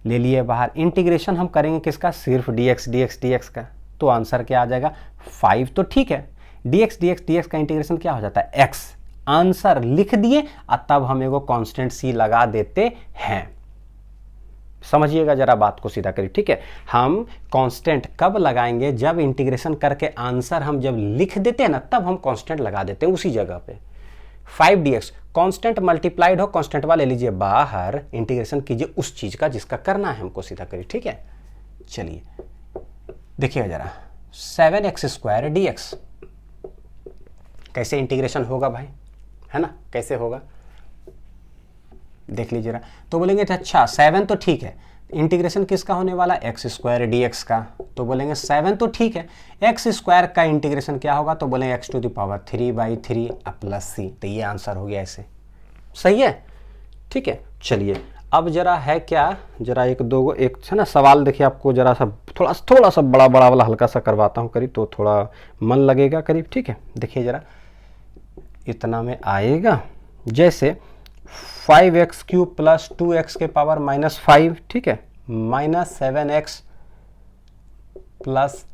ले लिए बाहर, इंटीग्रेशन हम करेंगे किसका, सिर्फ dx dx dx का, तो आंसर क्या आ जाएगा 5, तो ठीक है, dx dx dx का इंटीग्रेशन क्या हो जाता है x, आंसर लिख दिए और तब हम एगो कांस्टेंट c लगा देते हैं। समझिएगा जरा बात को सीधा करिए, ठीक है। हम कांस्टेंट कब लगाएंगे, जब इंटीग्रेशन करके आंसर हम जब लिख देते हैं ना, तब हम कांस्टेंट लगा देते हैं उसी जगह पे। 5dx कांस्टेंट मल्टीप्लाइड हो, कांस्टेंट वाले लीजिए बाहर, इंटीग्रेशन कीजिए उस चीज का जिसका करना है हमको, सीधा करिए, ठीक है। चलिए देखिएगा जरा, 7x² dx कैसे इंटीग्रेशन होगा भाई, है ना, कैसे होगा देख लीजिए जरा। तो बोलेंगे अच्छा 7 तो ठीक है, इंटीग्रेशन किसका होने वाला, x² dx का, तो बोलेंगे 7 तो ठीक है, x² का इंटीग्रेशन क्या होगा, तो बोलेंगे x⁻³ प्लस c, तो ये आंसर हो गया ऐसे, सही है, ठीक है। चलिए अब जरा है क्या, जरा एक है ना सवाल देखिए, आपको जरा सा थोड़ा सा बड़ा वाला हल्का सा करवाता हूँ करीब, तो थोड़ा मन लगेगा करीब, ठीक है। देखिए जरा, इतना में आएगा, जैसे 5x³ प्लस 2x के पावर -5, ठीक है, -7x प्लस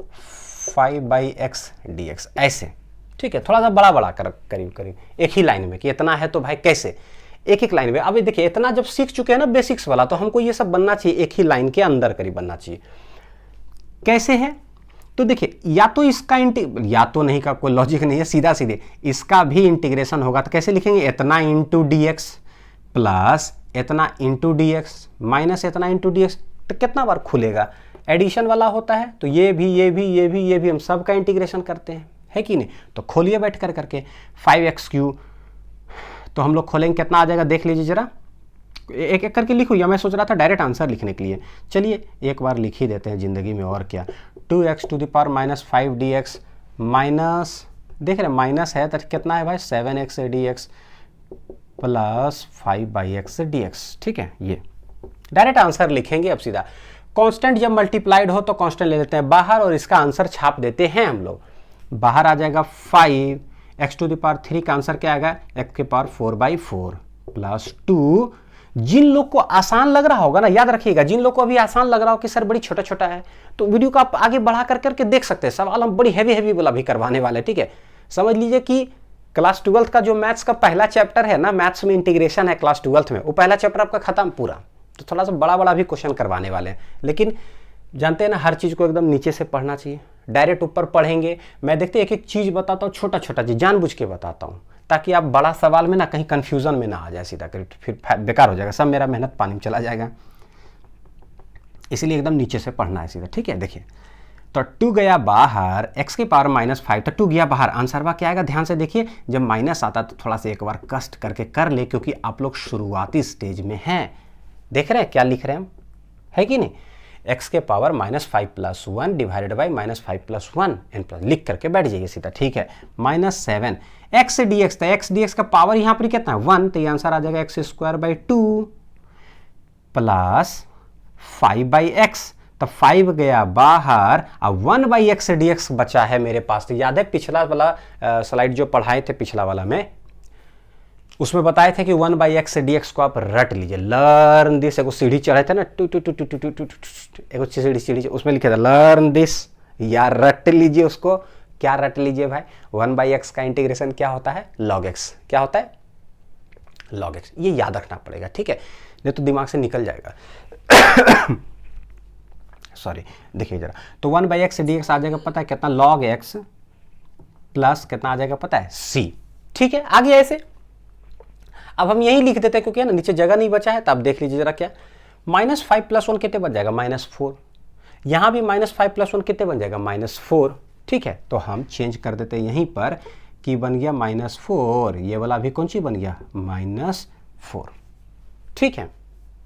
5/x dx, ऐसे, ठीक है, थोड़ा सा बड़ा करीब एक ही लाइन में, कि इतना है तो भाई कैसे, एक लाइन में। अभी देखिए इतना जब सीख चुके हैं ना बेसिक्स वाला, तो हमको ये सब बनना चाहिए एक ही लाइन के अंदर करीब बनना चाहिए। कैसे है, तो देखिए या तो इसका या तो नहीं का कोई लॉजिक नहीं है, सीधा सीधे इसका भी इंटीग्रेशन होगा, तो कैसे लिखेंगे, इतना इंटू dx प्लस इतना इंटू dx माइनस इतना इंटू dx, तो कितना बार खुलेगा, एडिशन वाला होता है, तो ये भी हम सब का इंटीग्रेशन करते हैं, है कि नहीं। तो खोलिए बैठ कर करके 5x³, तो हम लोग खोलेंगे कितना आ जाएगा, देख लीजिए जरा, एक एक करके लिखो, या मैं सोच रहा था डायरेक्ट आंसर लिखने के लिए, चलिए एक बार लिख ही देते हैं जिंदगी में, और क्या, 2x⁻⁻5 dx माइनस, देख रहे माइनस है तो कितना है भाई 7x dx plus 5/x dx, ठीक है, ये डायरेक्ट आंसर लिखेंगे। अब सीधा कांस्टेंट जब मल्टीप्लाइड हो तो कांस्टेंट ले लेते हैं बाहर, और इसका आंसर छाप देते हैं हम लोग, बाहर आ जाएगा 5, x⁻³ का आंसर क्या आएगा, x⁴/4 प्लस 2। जिन लोग को आसान लग रहा होगा ना, याद रखिएगा, जिन लोग को अभी आसान लग रहा हो कि सर बड़ी छोटा छोटा है, तो वीडियो को आप आगे बढ़ा करके देख सकते हैं, सवाल हम बड़ी हैवी वाला भी करवाने वाले, ठीक है। समझ लीजिए कि क्लास 12th का जो मैथ्स का पहला चैप्टर है ना, मैथ्स में इंटीग्रेशन है क्लास 12th में, वो पहला चैप्टर आपका खत्म पूरा, तो थोड़ा सा बड़ा भी क्वेश्चन करवाने वाले हैं। लेकिन जानते हैं ना, हर चीज को एकदम नीचे से पढ़ना चाहिए, डायरेक्ट ऊपर पढ़ेंगे। मैं देखते एक चीज बताता हूँ, छोटा चीज जानबूझ के बताता हूँ, ताकि आप बड़ा सवाल में ना कहीं कंफ्यूजन में ना आ जाए सीधा कर, फिर बेकार हो जाएगा, सब मेरा मेहनत पानी में चला जाएगा, इसलिए एकदम नीचे से पढ़ना है सीधा, ठीक है। देखिए तो 2 गया बाहर, x⁻⁵, तो 2 गया बाहर, आंसर क्या आएगा, ध्यान से देखिए, जब माइनस आता तो थोड़ा सा एक बार कष्ट करके कर ले, क्योंकि आप लोग शुरुआती स्टेज में हैं। देख रहे हैं क्या लिख रहे हैं हम, है कि नहीं, x⁻⁵ plus 1 divided by -5 plus 1 n plus, लिख करके बैठ जाइए सीधा, ठीक है। -7 x dx, तो x dx का पावर यहाँ पर कितना है 1, तो ये आंसर आ जाएगा x² प्लस 5/x, तो 5 गया बाहर, अब 1/x dx बचा है मेरे पास। तो याद है पिछला वाला स्लाइड जो पढ़ाए थे पिछला वाला में, उसमें बताए थे कि 1/x dx को आप रट लीजिए, लर्न दिस, एगो सीढ़ी चढ़े थे ना, एगो सीढ़ी, उसमें लिखे था लर्न दिस, या रट लीजिए उसको। क्या रट लीजिए भाई, 1/x का इंटीग्रेशन क्या होता है, log x, क्या होता है log x, ये याद रखना पड़ेगा, ठीक है, नहीं तो दिमाग से निकल जाएगा। सॉरी, देखिए जरा, तो 1/x dx आ जाएगा पता है कितना, log x प्लस कितना आ जाएगा पता है c, ठीक है, आ गया ऐसे। अब हम यही लिख देते हैं क्योंकि ना नीचे जगह नहीं बचा है, तो आप देख लीजिए जरा क्या, -5 + 1 कितने बच जाएगा, -4, यहाँ भी -5 + 1 कितने बन जाएगा -4, ठीक है। तो हम चेंज कर देते हैं यहीं पर कि बन गया -4, ये वाला भी कौन सी बन गया -4, ठीक है,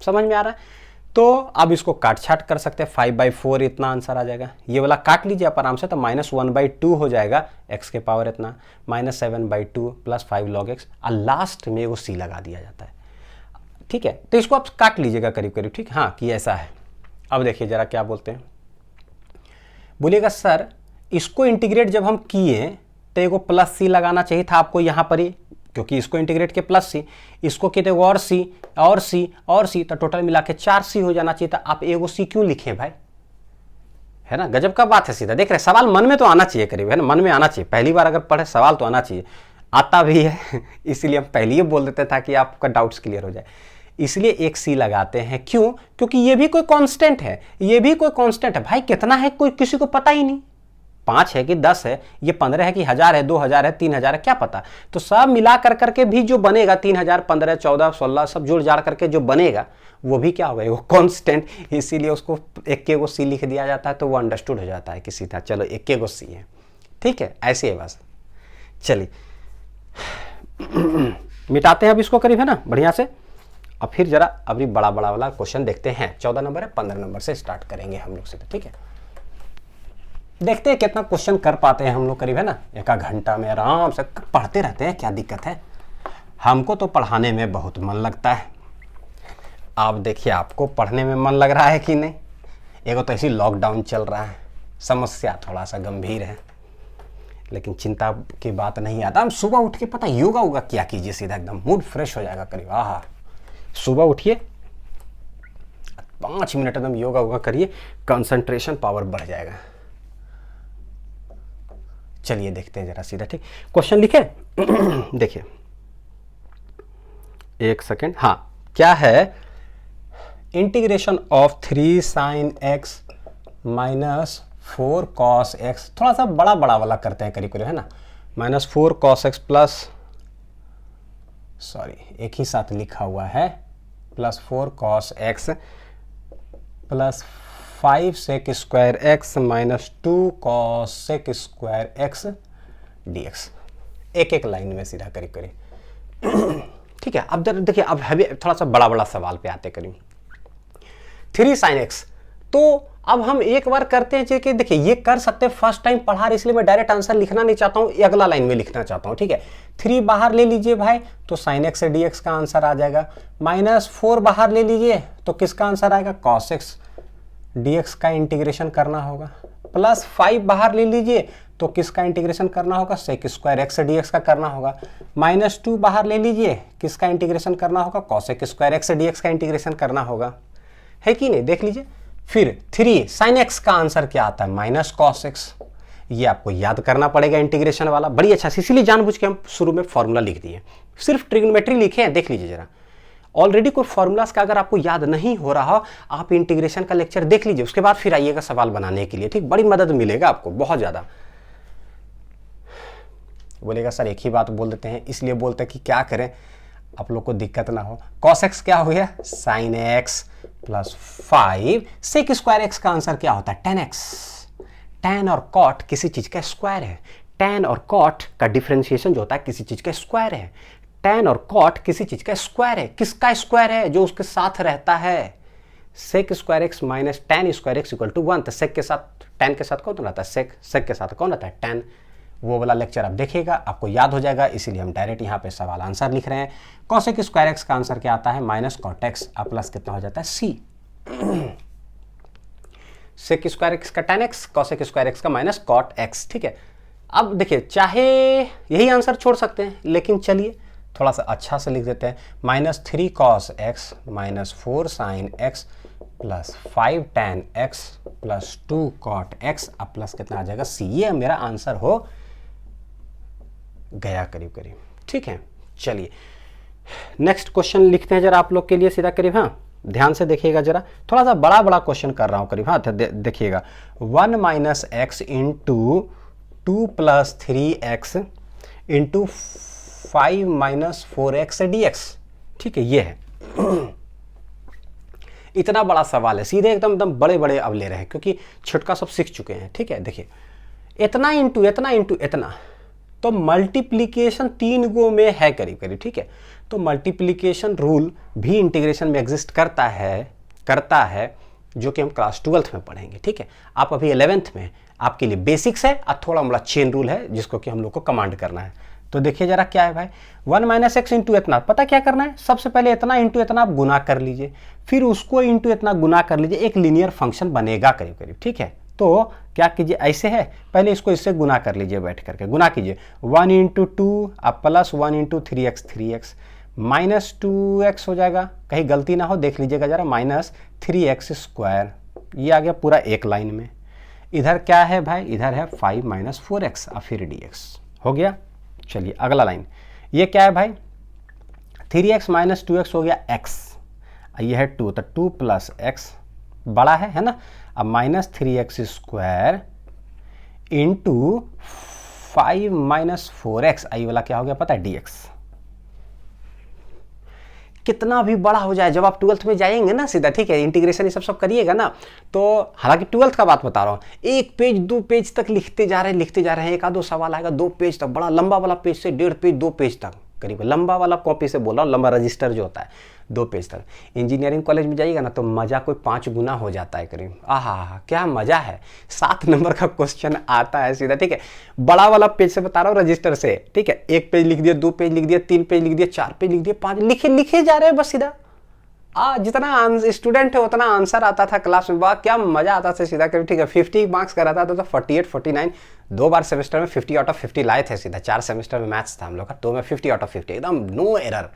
समझ में आ रहा है। तो अब इसको काट छाट कर सकते हैं, 5/4 इतना आंसर आ जाएगा। ये वाला काट लीजिए आप आराम से, तो -1/2 हो जाएगा x के पावर इतना, -7/2 + 5 log x, और लास्ट में वो c लगा दिया जाता है, ठीक है। तो इसको आप काट लीजिएगा करीब करीब, ठीक, हाँ कि ऐसा है। अब देखिए जरा क्या बोलते हैं, बोलिएगा सर इसको इंटीग्रेट जब हम किए तो एगो +c लगाना चाहिए था आपको यहाँ पर ही, क्योंकि इसको इंटीग्रेट के +c, इसको कहते और c और c और c, तो टोटल मिला के 4c हो जाना चाहिए था। आप एगो c क्यों लिखे भाई, है ना, गजब का बात है। सीधा देख रहे, सवाल मन में तो आना चाहिए करीब, है ना, मन में आना चाहिए। पहली बार अगर पढ़े सवाल तो आना चाहिए, आता भी है इसीलिए हम पहले ही बोल देते ताकि आपका डाउट्स क्लियर हो जाए। इसलिए एक c लगाते हैं, क्यों, क्योंकि ये भी कोई कांस्टेंट है, ये भी कोई कांस्टेंट है भाई। कितना है कोई किसी को पता ही नहीं, 5 है कि 10 है, ये 15 है कि 1000 है, 2000 है, 3000 है, क्या पता। तो सब मिला कर करके भी जो बनेगा 3000, 15, 14, 16 सब जोड़ जाड़ करके जो बनेगा वो भी क्या होगा, वो कांस्टेंट। इसीलिए उसको एक को सी लिख दिया जाता है, तो वो अंडरस्टूड हो जाता है कि सीधा चलो एक को सी है, ठीक है, ऐसे है बस। चलिए मिटाते हैं अब इसको करीब, है ना, बढ़िया से। और फिर जरा अभी बड़ा बड़ा वाला क्वेश्चन देखते हैं। 14 नंबर है, 15 नंबर से स्टार्ट करेंगे हम लोग से, ठीक है। देखते हैं कितना क्वेश्चन कर पाते हैं हम लोग करीब, है ना, 1 घंटा में आराम से पढ़ते रहते हैं, क्या दिक्कत है। हमको तो पढ़ाने में बहुत मन लगता है। आप देखिए आपको पढ़ने में मन लग रहा है कि नहीं। एगो तो ऐसी लॉकडाउन चल रहा है, समस्या थोड़ा सा गंभीर है, लेकिन चिंता की बात नहीं आता। हम सुबह उठ के पता योगा वोगा क्या कीजिए, सीधा एकदम मूड फ्रेश हो जाएगा करीब। आहा, सुबह उठिए 5 मिनट एकदम योगा वोगा करिए, कंसंट्रेशन पावर बढ़ जाएगा। चलिए देखते हैं जरा सीधा, ठीक, क्वेश्चन लिखे देखिए 1 सेकेंड। हाँ, क्या है, integration of 3 sin x - 4 cos x, थोड़ा सा बड़ा बड़ा वाला करते हैं करीब करीब, है ना, -4 cos x प्लस, सॉरी एक ही साथ लिखा हुआ है, +4 cos x plus 5 sec square x -2 cos sec square x dx, एक एक लाइन में सीधा करीब करीब, ठीक है। अब देखिए, अब है थोड़ा सा बड़ा बड़ा सवाल पे आते करीब। 3 sin x, तो अब हम एक बार करते हैं कि देखिए ये कर सकते हैं, फर्स्ट टाइम पढ़ा रहे इसलिए मैं डायरेक्ट आंसर लिखना नहीं चाहता हूँ, अगला लाइन में लिखना चाहता हूँ, ठीक है। 3 बाहर ले लीजिए भाई, तो sin x से dx का आंसर आ जाएगा। -4 बाहर ले लीजिए तो किसका आंसर आएगा, cos x dx का इंटीग्रेशन करना होगा। +5 बाहर ले लीजिए तो किसका इंटीग्रेशन करना होगा, sec स्क्वायर x dx का करना होगा। -2 बाहर ले लीजिए, किसका इंटीग्रेशन करना होगा, cos sec square x dx का इंटीग्रेशन करना होगा, है कि नहीं, देख लीजिए। फिर 3 sin x का आंसर क्या आता है, -cos x, ये आपको याद करना पड़ेगा इंटीग्रेशन वाला, बड़ी अच्छा से, इसीलिए जानबूझ के हम शुरू में फॉर्मूला लिख दिए, सिर्फ ट्रिग्नोमेट्री लिखे हैं, देख लीजिए जरा। ऑलरेडी कोई फॉर्मूलास का अगर आपको याद नहीं हो रहा हो, आप इंटीग्रेशन का लेक्चर देख लीजिए, उसके बाद फिर आइएगा सवाल बनाने के लिए, ठीक, बड़ी मदद मिलेगा आपको बहुत ज्यादा। बोलेगा सर एक ही बात बोल देते हैं, इसलिए बोलते हैं कि क्या करें आप लोग को दिक्कत ना हो। cos x क्या हो गया, sin x plus 5 sec square x का आंसर क्या होता है, tan x। tan और cot किसी चीज का स्क्वायर है, tan और cot का डिफरेंशिएशन जो होता है किसी चीज का स्क्वायर है। tan और cot किसी चीज का स्क्वायर है, किसका स्क्वायर है, जो उसके साथ रहता है। sec square x minus tan square x equal to 1, तो sec के साथ tan के साथ कौन रहता है, sec के साथ कौन रहता है, tan। वो वाला लेक्चर आप देखिएगा, आपको याद हो जाएगा, इसीलिए हम डायरेक्ट यहाँ पे सवाल आंसर लिख रहे हैं। cosec स्क्वायर x का आंसर क्या आता है, -cot x, अब प्लस कितना हो जाता है, c। sec स्क्वायर x का tan x, cosec square x का -cot x, ठीक है। अब देखिए, चाहे यही आंसर छोड़ सकते हैं, लेकिन चलिए थोड़ा सा अच्छा से लिख देते हैं, -3 cos x -4 sin x plus 5 tan x plus 2 cot x, अब प्लस कितना आ जाएगा, c। ये मेरा आंसर हो गया करीब करीब, ठीक है। चलिए नेक्स्ट क्वेश्चन लिखते हैं जरा आप लोग के लिए सीधा करीब। हाँ, ध्यान से देखिएगा जरा, थोड़ा सा बड़ा बड़ा क्वेश्चन कर रहा हूं करीब। हाँ, देखिएगा 1 - x into 2 + 3x into 5 - 4x dx, ठीक है, ये है। इतना बड़ा सवाल है, सीधे एकदम एकदम बड़े बड़े अब ले रहे हैं क्योंकि छुटका सब सीख चुके हैं। ठीक है, देखिए इतना इंटू इतना इंटू इतना, तो मल्टीप्लीकेशन 3 गो में है करीब करीब। ठीक है, तो मल्टीप्लीकेशन रूल भी इंटीग्रेशन में एग्जिस्ट करता है जो कि हम क्लास 12th में पढ़ेंगे। ठीक है, आप अभी 11th में, आपके लिए बेसिक्स है और थोड़ा मोड़ा चेन रूल है जिसको कि हम लोग को कमांड करना है। तो देखिए जरा क्या है भाई, 1 माइनस एक्स इंटू इतना, पता क्या करना है, सबसे पहले इतना इंटू इतना आप गुना कर लीजिए, फिर उसको इंटू इतना गुना कर लीजिए, एक लीनियर फंक्शन बनेगा करीब करीब। ठीक है, तो क्या कीजिए, ऐसे है, पहले इसको इससे गुना कर लीजिए, बैठ करके गुना कीजिए, 1 इंटू 2 अब plus 1 into 3x minus 2x हो जाएगा, कहीं गलती ना हो देख लीजिएगा जरा, माइनस 3x स्क्वायर, ये आ गया पूरा एक लाइन में। इधर क्या है भाई, इधर है 5 माइनस 4x और फिर dx हो गया। चलिए अगला लाइन, ये क्या है भाई, 3x माइनस 2x हो गया x, ये है 2, तो 2 प्लस x बड़ा है ना, अब minus 3x square into 5 minus 4x, आई वाला क्या हो गया पता है, dx। कितना भी बड़ा हो जाए, जब आप 12th में जाएंगे ना सीधा, ठीक है, इंटीग्रेशन ये सब करिएगा ना, तो हालांकि 12th का बात बता रहा हूँ, एक पेज 2 पेज तक लिखते जा रहे हैं, एक आधो सवाल आएगा 2 पेज तक, बड़ा लंबा वाला पेज से 1.5 पेज 2 पेज तक करीब, लंबा वाला कॉपी से बोल रहा हूँ, लंबा रजिस्टर जो होता है 2 पेज तक। इंजीनियरिंग कॉलेज में जाइएगा ना तो मजा कोई 5 गुना हो जाता है करीब, आहा क्या मजा है, 7 नंबर का क्वेश्चन आता है सीधा। ठीक है, बड़ा वाला पेज से बता रहा हूँ, रजिस्टर से। ठीक है, 1 पेज लिख दिया, 2 पेज लिख दिया, 3 पेज लिख दिया, 4 पेज लिख दिया, 5 लिखे जा रहे हैं बस सीधा। जितना स्टूडेंट है उतना आंसर आता था क्लास में, वाह क्या मजा आता था सीधा करीब। ठीक है, 50 मार्क्स का रहता था तो 48 49 2 बार सेमेस्टर में 50 आउट ऑफ 50 लाए थे सीधा, 4 सेमेस्टर में मैथ्स था हम लोग का, तो में 50 आउट ऑफ 50 एकदम नो एरर।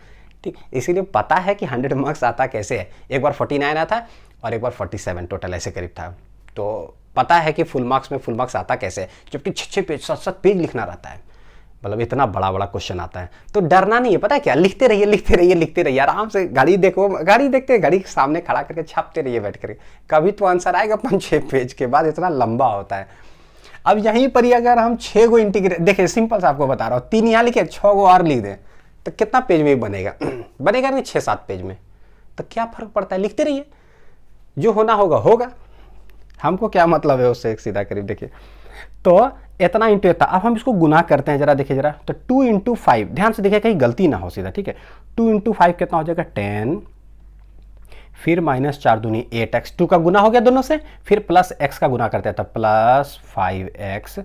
ठीक, इसीलिए पता है कि 100 मार्क्स आता कैसे है, एक बार 49 आता और एक बार 47 टोटल ऐसे करीब था, तो पता है कि फुल मार्क्स में फुल मार्क्स आता कैसे है, जबकि 6 पेज 7 पेज लिखना रहता है, मतलब इतना बड़ा बड़ा क्वेश्चन आता है। तो डरना नहीं है, पता है क्या, लिखते रहिए आराम से, गाड़ी देखते गाड़ी के सामने खड़ा करके छापते रहिए बैठ करके, कभी तो आंसर आएगा 5-6 पेज के बाद, इतना लंबा होता है। अब यहीं पर ही अगर हम 6 गो इंटीग्रेट, देखिए सिंपल सा आपको बता रहा हूँ, 3 यहाँ लिखे 6 गो और लिख दें तो कितना पेज में बनेगा बनेगा नहीं 6-7 पेज में, तो क्या फर्क पड़ता है, लिखते रहिए, जो होना होगा, हमको क्या मतलब है उससे, एक सीधा करीब। देखिए तो इतना इंटू इतना, अब हम इसको गुना करते हैं जरा, देखिए जरा, तो 2 इंटू 5, ध्यान से देखिए कहीं गलती ना हो सीधा। ठीक है, 2 इंटू 5 कितना हो जाएगा 10, फिर माइनस 4 दूनी 8x, 2 का गुना हो गया दोनों से, फिर प्लस x का गुना करते हैं तो प्लस 5x,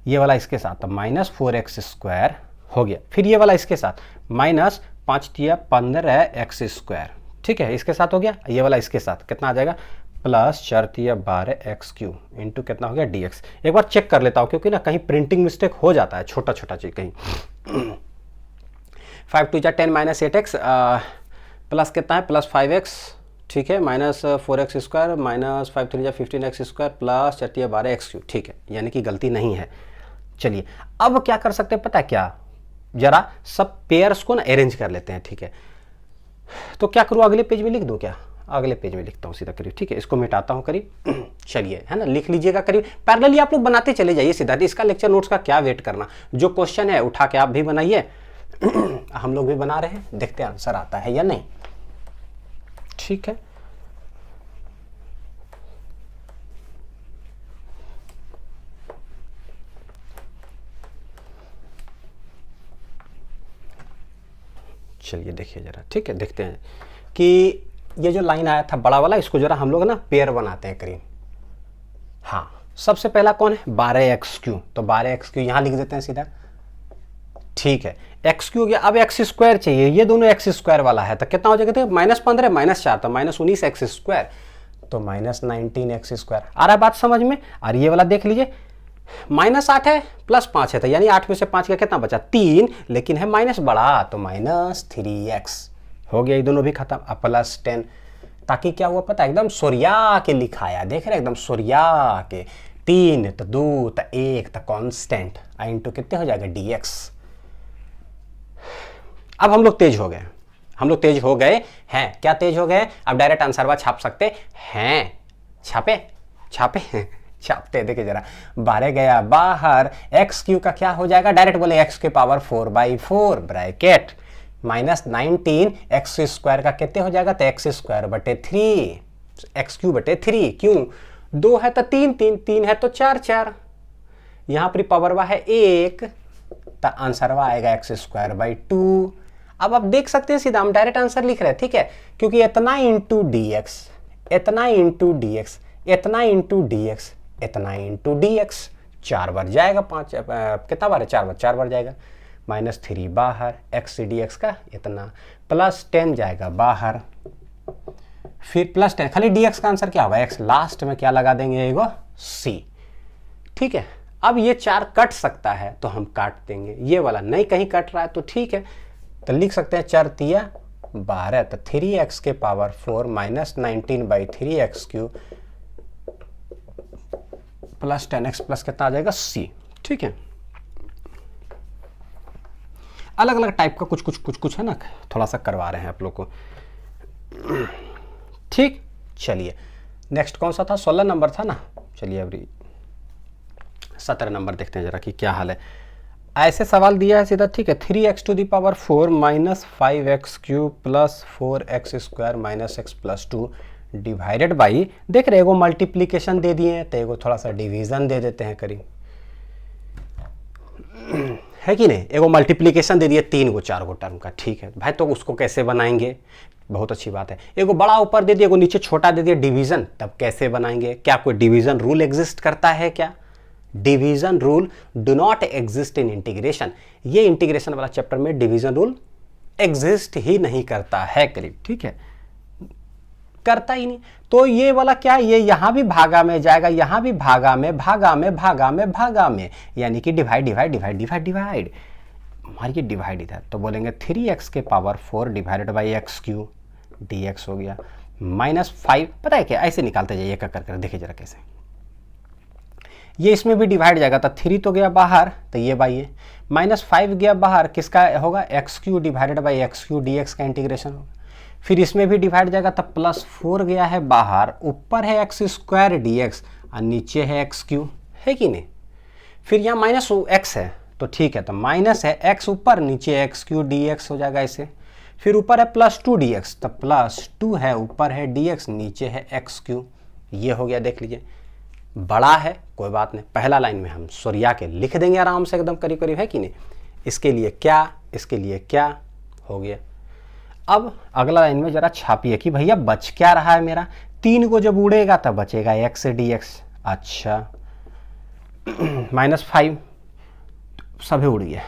ये वाला इसके साथ तो माइनस 4x स्क्वायर हो गया, फिर ये वाला इसके साथ माइनस 5 × 15x स्क्वायर। ठीक है, इसके साथ हो गया, ये वाला इसके साथ कितना आ जाएगा, प्लस 4 × 12x³ इंटू कितना हो गया dx। एक बार चेक कर लेता हूँ क्योंकि ना कहीं प्रिंटिंग मिस्टेक हो जाता है, छोटा चीज कहीं। 5 × 2 = 10 माइनस 8x प्लस कितना है, प्लस 5x, ठीक है, minus 4x square minus 5 × 3 = 15x square plus 4 × 12x³। ठीक है, यानी कि गलती नहीं है। चलिए अब क्या कर सकते हैं पता है क्या, जरा सब पेयर्स को ना अरेंज कर लेते हैं। ठीक है, तो क्या करूँ, अगले पेज में लिख दूँ क्या, अगले पेज में लिखता हूँ सीधा करीब। ठीक है, इसको मिटाता हूँ करीब, चलिए है ना, लिख लीजिएगा करीब, पैरेलली आप लोग बनाते चले जाइए सीधा, इसका लेक्चर नोट्स का क्या वेट करना, जो क्वेश्चन है उठा के आप भी बनाइए हम लोग भी बना रहे हैं, देखते हैं आंसर आता है या नहीं। ठीक है, चलिए देखिए जरा। ठीक है, देखते हैं कि ये जो लाइन आया था बड़ा वाला, इसको जरा हम लोग ना पेयर बनाते हैं करीब। हाँ, सबसे पहला कौन है, 12x³ तो 12x³ यहां लिख देते हैं सीधा। ठीक है, x³ हो गया, अब x² चाहिए, ये दोनों x² वाला है तो कितना हो जाएगा, -15 -4 तो -19x², तो -19x²। आ रहा है बात समझ में, और ये वाला देख लीजिए, -8 है प्लस 5 है, तो यानी 8 में से 5 का कितना बचा 3, लेकिन है माइनस बड़ा तो -3x हो गया, ये दोनों भी खत्म। अब प्लस 10, ताकि क्या हुआ पता है, एकदम सोरिया के लिखाया, देख रहे हैं एकदम सोरिया के, 3 तो 2 तो 1 तो कांस्टेंट इंटू कितने हो जाएगा dx। अब हम लोग तेज हो गए हैं, क्या तेज हो गए, अब डायरेक्ट आंसर छाप सकते हैं, छापते देखिए जरा, 12 गया बाहर, x³ का क्या हो जाएगा, डायरेक्ट बोले x के पावर 4/4 ब्रैकेट माइनस 19 x² का कितने हो जाएगा, तो x² बटे 3 एक्स क्यू बटे 3, क्यों 2 है तो 3 3, 3 है तो 4 4, यहां पर पावरवा है 1, तो आंसरवा आएगा एक्स स्क्वायर बाई 2। अब आप देख सकते हैं सीधा हम डायरेक्ट आंसर लिख रहे हैं, ठीक है, क्योंकि इतना इंटू डी एक्स, इतना इंटू डी एक्स, इतना इंटू डी एक्स, इतना इंटू डी एक्स, 4 बार जाएगा, 5 कितना बार है, 4 बार, 4 बार जाएगा, -3 बाहर, एक्स डी एक्स का इतना, प्लस 10 जाएगा बाहर, फिर प्लस 10, खाली डी एक्स का आंसर क्या होगा, एक्स, लास्ट में क्या लगा देंगे, एगो सी, ठीक है। अब ये 4 कट सकता है तो हम काट देंगे, ये वाला नहीं कहीं कट रहा है तो ठीक है, तो लिख सकते हैं 4 तिया 12, तो 3x के power 4 -19/3x³ plus 10x plus कितना आ जाएगा, c, ठीक है। अलग अलग टाइप का कुछ है ना, थोड़ा सा करवा रहे हैं आप लोग को, ठीक। चलिए नेक्स्ट कौन सा था, 16 नंबर था ना, चलिए अभी 17 नंबर देखते हैं जरा कि क्या हाल है। ऐसे सवाल दिया है सीधा, ठीक है, 3x to the power 4 -5x³ plus 4x² - x + 2 divided by, देख रहे एगो मल्टीप्लीकेशन दे दिए हैं तो एगो थोड़ा सा डिवीजन दे देते हैं करीब, है कि नहीं, एगो मल्टीप्लीकेशन दे दिए 3 गो 4 गो टर्म का, ठीक है भाई, तो उसको कैसे बनाएंगे, बहुत अच्छी बात है, एगो बड़ा ऊपर दे दिया, एगो नीचे छोटा दे दिया, डिवीजन, तब कैसे बनाएंगे, क्या कोई डिवीजन रूल एग्जिस्ट करता है क्या, division rule do not exist in integration, ये इंटीग्रेशन वाला चैप्टर में डिवीजन रूल एग्जिस्ट ही नहीं करता है करीब, ठीक है, करता ही नहीं, तो ये वाला क्या, ये यहां भी भागा में जाएगा, यहां भी भागा में, भागा में, भागा में, भागा में, यानी कि divide divide divide divide divide, हमारी डिवाइड इधर, तो बोलेंगे 3x के power 4 divided by x³ dx हो गया, -5, पता है क्या, ऐसे निकालते जाइए कर कर, देखिए जरा कैसे, ये इसमें भी डिवाइड जाएगा, तो 3 तो गया बाहर, तो ये बाई ये, -5 गया बाहर, किसका होगा, x³ divided by x³ dx का इंटीग्रेशन होगा, फिर इसमें भी डिवाइड जाएगा, तब +4 गया है बाहर, ऊपर है x² dx और नीचे है x³, है कि नहीं, फिर यहाँ -x है तो ठीक है, तो माइनस है x ऊपर, नीचे x³ dx हो जाएगा ऐसे, फिर ऊपर है +2 dx, तो +2 है, ऊपर है dx, नीचे है x³, ये हो गया, देख लीजिए बड़ा है, कोई बात नहीं, पहला लाइन में हम सरिया के लिख देंगे आराम से एकदम करीब करीब, है कि नहीं, इसके लिए क्या, इसके लिए क्या, हो गया। अब अगला लाइन में जरा छापिए कि भैया बच क्या रहा है मेरा, 3 को जब उड़ेगा तब बचेगा x dx, अच्छा -5 सभी उड़ गया,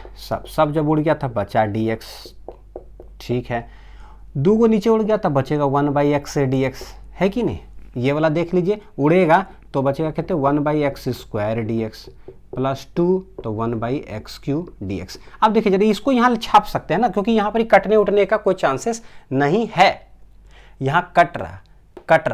सब जब उड़ गया तब बचा dx, ठीक है, 2 को नीचे उड़ गया तब बचेगा 1/x dx, है कि नहीं, ये वाला देख लीजिए, उड़ेगा तो बचेगा कहते 1/x² dx +2 तो 1/x³ dx। अब देखिए जरा इसको यहाँ छाप सकते हैं ना, क्योंकि यहाँ पर कटने उठने का कोई चांसेस नहीं है, यहाँ कट रहा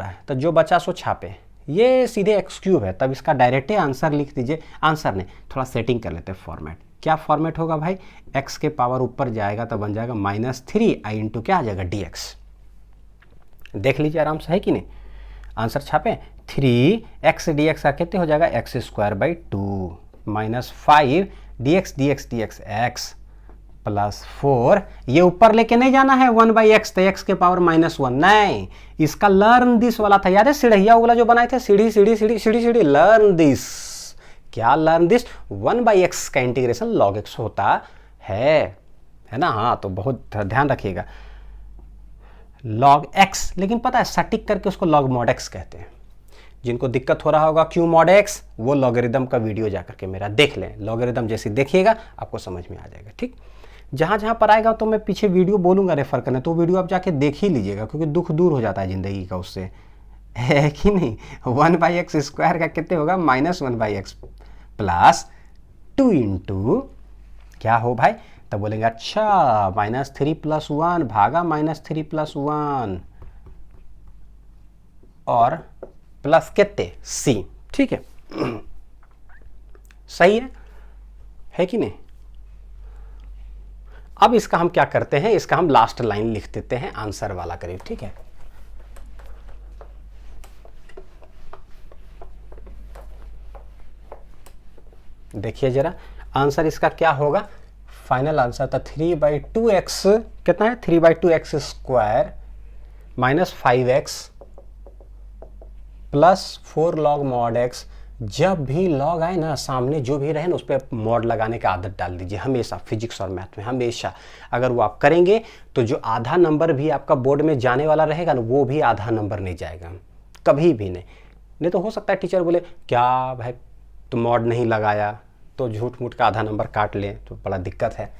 है, तो जो बचा सो छापे, ये सीधे x³ है, तब इसका डायरेक्ट आंसर लिख दीजिए, आंसर नहीं, थोड़ा सेटिंग कर लेते हैं फॉर्मेट, क्या फॉर्मेट होगा भाई, x के पावर ऊपर जाएगा तो बन जाएगा -3i इंटू क्या आ जाएगा dx, देख लीजिए आराम से, है कि नहीं, आंसर छापें, 3x dx का कितने हो जाएगा, x²/2 -5 dx dx dx x +4, ये ऊपर लेके नहीं जाना है 1/x, तो x के पावर -1 नहीं, इसका लर्न दिस वाला था, याद है सीढ़िया वाला जो बनाए थे, सीढ़ी सीढ़ी सीढ़ी सीढ़ी सीढ़ी, लर्न दिस, क्या लर्न दिस, 1/x का इंटीग्रेशन log x होता है ना, हाँ, तो बहुत ध्यान रखिएगा, log x, लेकिन पता है सटीक करके उसको log mod x कहते हैं, जिनको दिक्कत हो रहा होगा क्यों mod x, वो लॉगरिदम का वीडियो जाकर के मेरा देख लें, लॉगरिदम जैसे देखिएगा आपको समझ में आ जाएगा, ठीक, जहाँ जहाँ पर आएगा तो मैं पीछे वीडियो बोलूँगा रेफर करने, तो वीडियो आप जाके देख ही लीजिएगा, क्योंकि दुख दूर हो जाता है ज़िंदगी का उससे, है कि नहीं, 1/x² का कितने होगा, -1/x +2 इंटू क्या हो भाई, तब बोलेंगे अच्छा -3 + 1 भागा -3 + 1 और प्लस कितने c, ठीक है, सही है कि नहीं। अब इसका हम क्या करते हैं, इसका हम लास्ट लाइन लिख देते हैं आंसर वाला करीब, ठीक है, देखिए जरा आंसर इसका क्या होगा, फाइनल आंसर था 3/2x, कितना है 3/2x² -5x plus 4 log mod x, जब भी लॉग आए ना सामने जो भी रहे ना उस पर मॉड लगाने का आदत डाल दीजिए हमेशा, फिजिक्स और मैथ में हमेशा। अगर वो आप करेंगे तो जो आधा नंबर भी आपका बोर्ड में जाने वाला रहेगा ना वो भी आधा नंबर नहीं जाएगा, कभी भी नहीं तो हो सकता है टीचर बोले क्या भाई तुम मॉड नहीं लगाया, तो झूठ मूठ का आधा नंबर काट ले तो बड़ा दिक्कत है।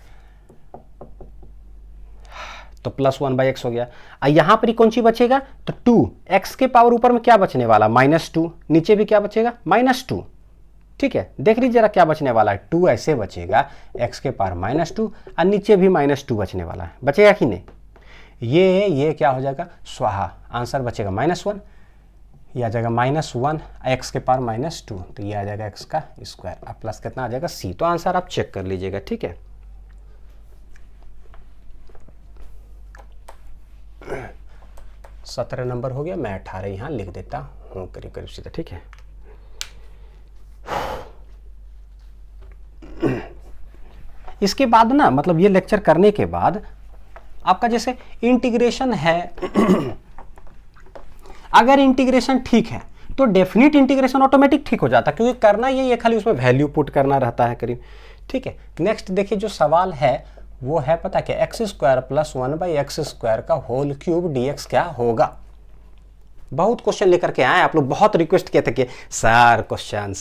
तो प्लस 1/x हो गया। यहाँ पर ही कौन सी बचेगा, तो 2 x के पावर ऊपर में क्या बचने वाला, -2, नीचे भी क्या बचेगा, -2। ठीक है, देख लीजिए जरा क्या बचने वाला है, 2 ऐसे बचेगा x के पावर -2 और नीचे भी -2 बचने वाला है, बचेगा कि नहीं। ये क्या हो जाएगा, स्वाहा, आंसर बचेगा -1, ये आ जाएगा -1 x के पावर -2, तो ये आ जाएगा x का स्क्वायर, अब प्लस कितना आ जाएगा c। तो आंसर आप चेक कर लीजिएगा। ठीक है, 17 नंबर हो गया, मैं 18 यहाँ लिख देता हूँ करीब करीब सीधा। ठीक है, इसके बाद ना मतलब ये लेक्चर करने के बाद आपका जैसे इंटीग्रेशन है अगर इंटीग्रेशन ठीक है तो डेफिनिट इंटीग्रेशन ऑटोमेटिक ठीक हो जाता है, क्योंकि करना ये खाली उसमें वैल्यू पुट करना रहता है करीब। ठीक है, नेक्स्ट देखिए जो सवाल है वो है पता क्या, x² + 1/x² का होल क्यूब dx क्या होगा। बहुत क्वेश्चन लेकर के आए आप लोग, बहुत रिक्वेस्ट किए थे कि सर क्वेश्चन,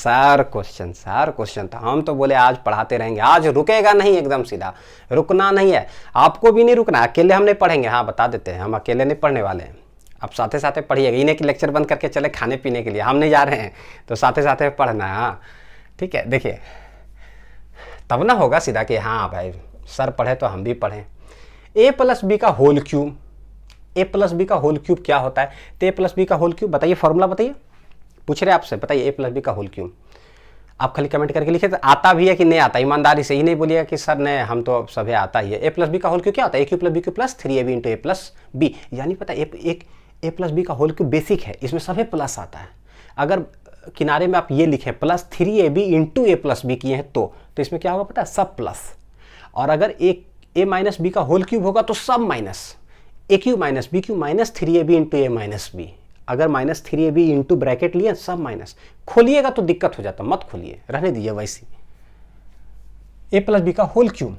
तो हम तो बोले आज पढ़ाते रहेंगे, आज रुकेगा नहीं, एकदम सीधा रुकना नहीं है, आपको भी नहीं रुकना, अकेले हम नहीं पढ़ेंगे। हाँ बता देते हैं, हम अकेले नहीं पढ़ने वाले हैं, आप साथे साथे पढ़िएगा, इन्हें की लेक्चर बंद करके चले खाने पीने के लिए, हम नहीं जा रहे हैं, तो साथे साथे पढ़ना है। हाँ ठीक है, देखिए तब ना होगा सीधा कि हाँ भाई सर पढ़े तो हम भी पढ़ें। a + b का होल क्यूब, a + b का होल क्यूब क्या होता है, तो a + b का होल क्यूब बताइए, फॉर्मूला बताइए, पूछ रहे आपसे, बताइए a + b का होल क्यूब। आप खाली कमेंट करके लिखिए आता भी है कि नहीं आता, ईमानदारी से, ही नहीं बोलिएगा कि सर ने हम तो सभी आता ही है। a + b का होल क्यूब क्या होता है, a³ + b³ + 3ab × a + b, यानी पता है a + b का होल क्यूब बेसिक है, इसमें सभी प्लस आता है। अगर किनारे में आप ये लिखें +3ab × a + b किए हैं तो इसमें क्या होगा पता है, सब प्लस। और अगर a - b का होल क्यूब होगा तो सब minus, a³ - b³ - 3ab × a - b, अगर -3ab इंटू ब्रैकेट लिए सब माइनस, खोलिएगा तो दिक्कत हो जाता, मत खोलिए, रहने दीजिए वैसी। a + b का होल क्यूब,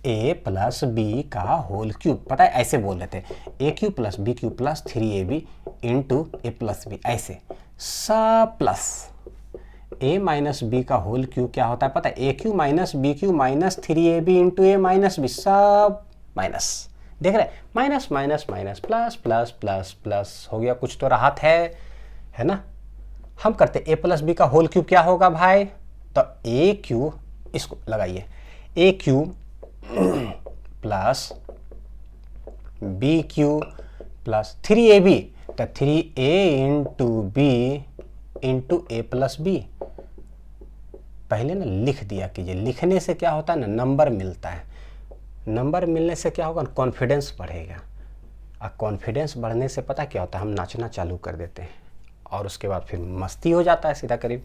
a + b का होल क्यूब, पता है ऐसे बोल रहे थे, a³ + b³ + 3ab × a + b, ऐसे सब प्लस। a - b का होल क्यूब क्या होता है पता है, a³ - b³ - 3ab × a - b, सब माइनस, देख रहे minus minus minus plus plus plus plus हो गया, कुछ तो राहत है ना। हम करते a + b का होल क्यूब क्या होगा भाई, तो a³, इसको लगाइए, a³ + b³ + 3ab, तो 3a × b × a + b, पहले ना लिख दिया कीजिए, लिखने से क्या होता है ना, नंबर मिलता है, नंबर मिलने से क्या होगा, कॉन्फिडेंस बढ़ेगा, और कॉन्फिडेंस बढ़ने से पता क्या होता है, हम नाचना चालू कर देते हैं, और उसके बाद फिर मस्ती हो जाता है सीधा करीब।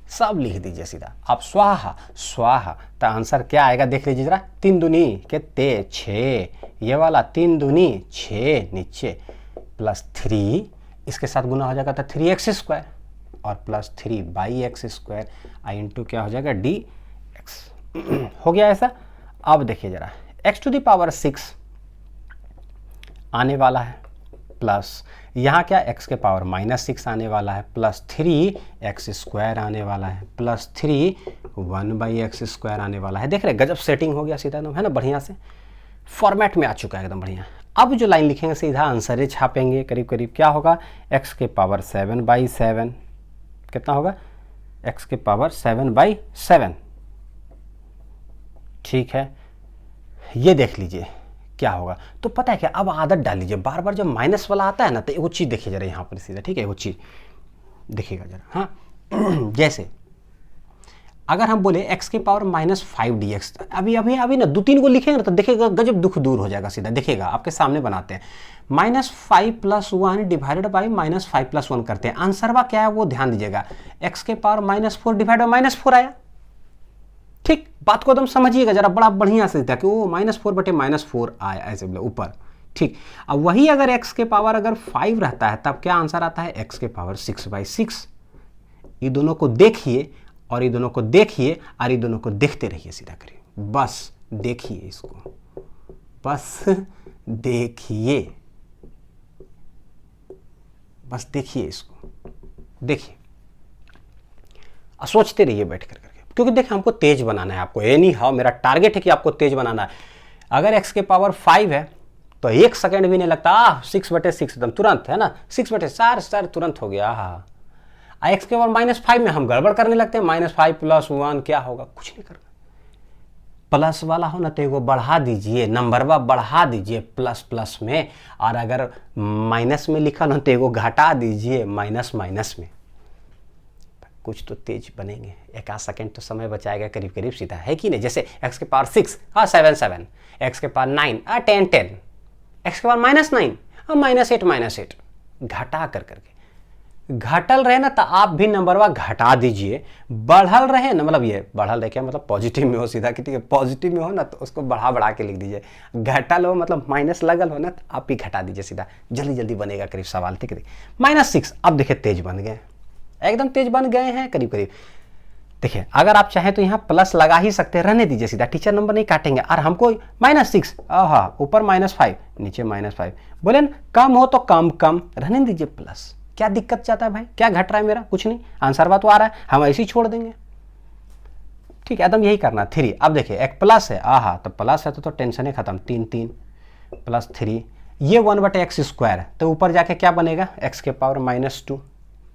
सब लिख दीजिए सीधा आप, स्वाहा, तो आंसर क्या आएगा देख लीजिए जरा, 3 दूनी कितने 6, ये वाला 3 दूनी 6 नीचे, +3 इसके साथ गुना हो जाएगा तो 3x² और +3/x² इंटू क्या हो जाएगा dx। हो गया ऐसा। अब देखिए जरा, x⁻6 आने वाला है, प्लस यहाँ क्या x के पावर -6 आने वाला है, +3x² आने वाला है, +3 1/x² आने वाला है। देख रहे गजब सेटिंग हो गया सीधा, है ना, बढ़िया से फॉर्मेट में आ चुका है एकदम बढ़िया। अब जो लाइन लिखेंगे सीधा आंसर ही छापेंगे, करीब करीब क्या होगा, x के पावर 7/7, कितना होगा, x के पावर 7/7। ठीक है, ये देख लीजिए क्या होगा। तो पता है क्या, अब आदत डाल लीजिए, बार बार जब माइनस वाला आता है ना, तो एगो चीज़ देखिए जरा यहाँ पर सीधा, ठीक है, एगो चीज़ देखिएगा जरा। हाँ जैसे अगर हम बोले x के पावर -5 dx, अभी ना 2-3 को लिखेंगे ना तो देखिएगा गजब दुख दूर हो जाएगा सीधा। देखिएगा आपके सामने बनाते हैं, -5 + 1 डिवाइडेड बाई -5 + 1 करते हैं, आंसर क्या है वो ध्यान दीजिएगा, x के पावर -4 डिवाइडेड बाई -4 आया। ठीक, बात को एकदम समझिएगा जरा बड़ा बढ़िया से था कि वो -4/-4 आया, ऐसे बोले ऊपर, ठीक, अब वही अगर x के पावर अगर 5 रहता है तब क्या आंसर आता है, x के पावर 6/6। ये दोनों को देखिए और ये दोनों को देखिए और ये दोनों को देखते रहिए, सीधा करिए, बस देखिए इसको, बस देखिए, बस देखिए इसको, देखिए, सोचते रहिए बैठ कर करके, क्योंकि देखिए हमको तेज बनाना है आपको, एनी हाउ मेरा टारगेट है कि आपको तेज बनाना है। अगर x के पावर 5 है तो 1 सेकेंड भी नहीं लगता, 6/6 एकदम तुरंत है ना, 6/4 तुरंत हो गया। हाँ, x के पावर -5 में हम गड़बड़ करने लगते हैं, -5 + 1 क्या होगा, कुछ नहीं करना। प्लस वाला हो ना तो एगो बढ़ा दीजिए, नंबरवा बढ़ा दीजिए प्लस प्लस में, और अगर माइनस में लिखा हो तो एगो घटा दीजिए माइनस माइनस में, कुछ तो तेज बनेंगे। 1 सेकेंड तो समय बचाएगा करीब करीब, सीधा है कि नहीं। जैसे x के पावर 6 हाँ 7 x के पावर 9 10 x के पावर -9 -8 घटा कर करके, घटल रहे ना तो आप भी नंबरवा घटा दीजिए, बढ़ल रहे ना, मतलब ये बढ़ल रहे क्या मतलब पॉजिटिव में हो, सीधा कि ठीक है, पॉजिटिव में हो ना तो उसको बढ़ा के लिख दीजिए, घटल हो मतलब माइनस लगल हो ना तो आप भी घटा दीजिए, सीधा जल्दी जल्दी बनेगा करीब सवाल। ठीक है, -6 अब देखिए तेज बन गए, एकदम तेज बन गए हैं करीब करीब। देखिए अगर आप चाहें तो यहाँ प्लस लगा ही सकते हैं, रहने दीजिए सीधा, टीचर नंबर नहीं काटेंगे। और हमको -6 हाँ ऊपर -5 नीचे -5 बोले ना, कम हो तो कम कम रहने दीजिए प्लस, क्या दिक्कत चाहता है भाई, क्या घट रहा है मेरा, कुछ नहीं, आंसर बात तो आ रहा है, हम ऐसे ही छोड़ देंगे। ठीक है, एकदम यही करना। 3 अब देखिए एक प्लस है, तो प्लस है तो टेंशन ही खत्म, 3 + 3 ये 1/x², तो ऊपर जाके क्या बनेगा, x के पावर -2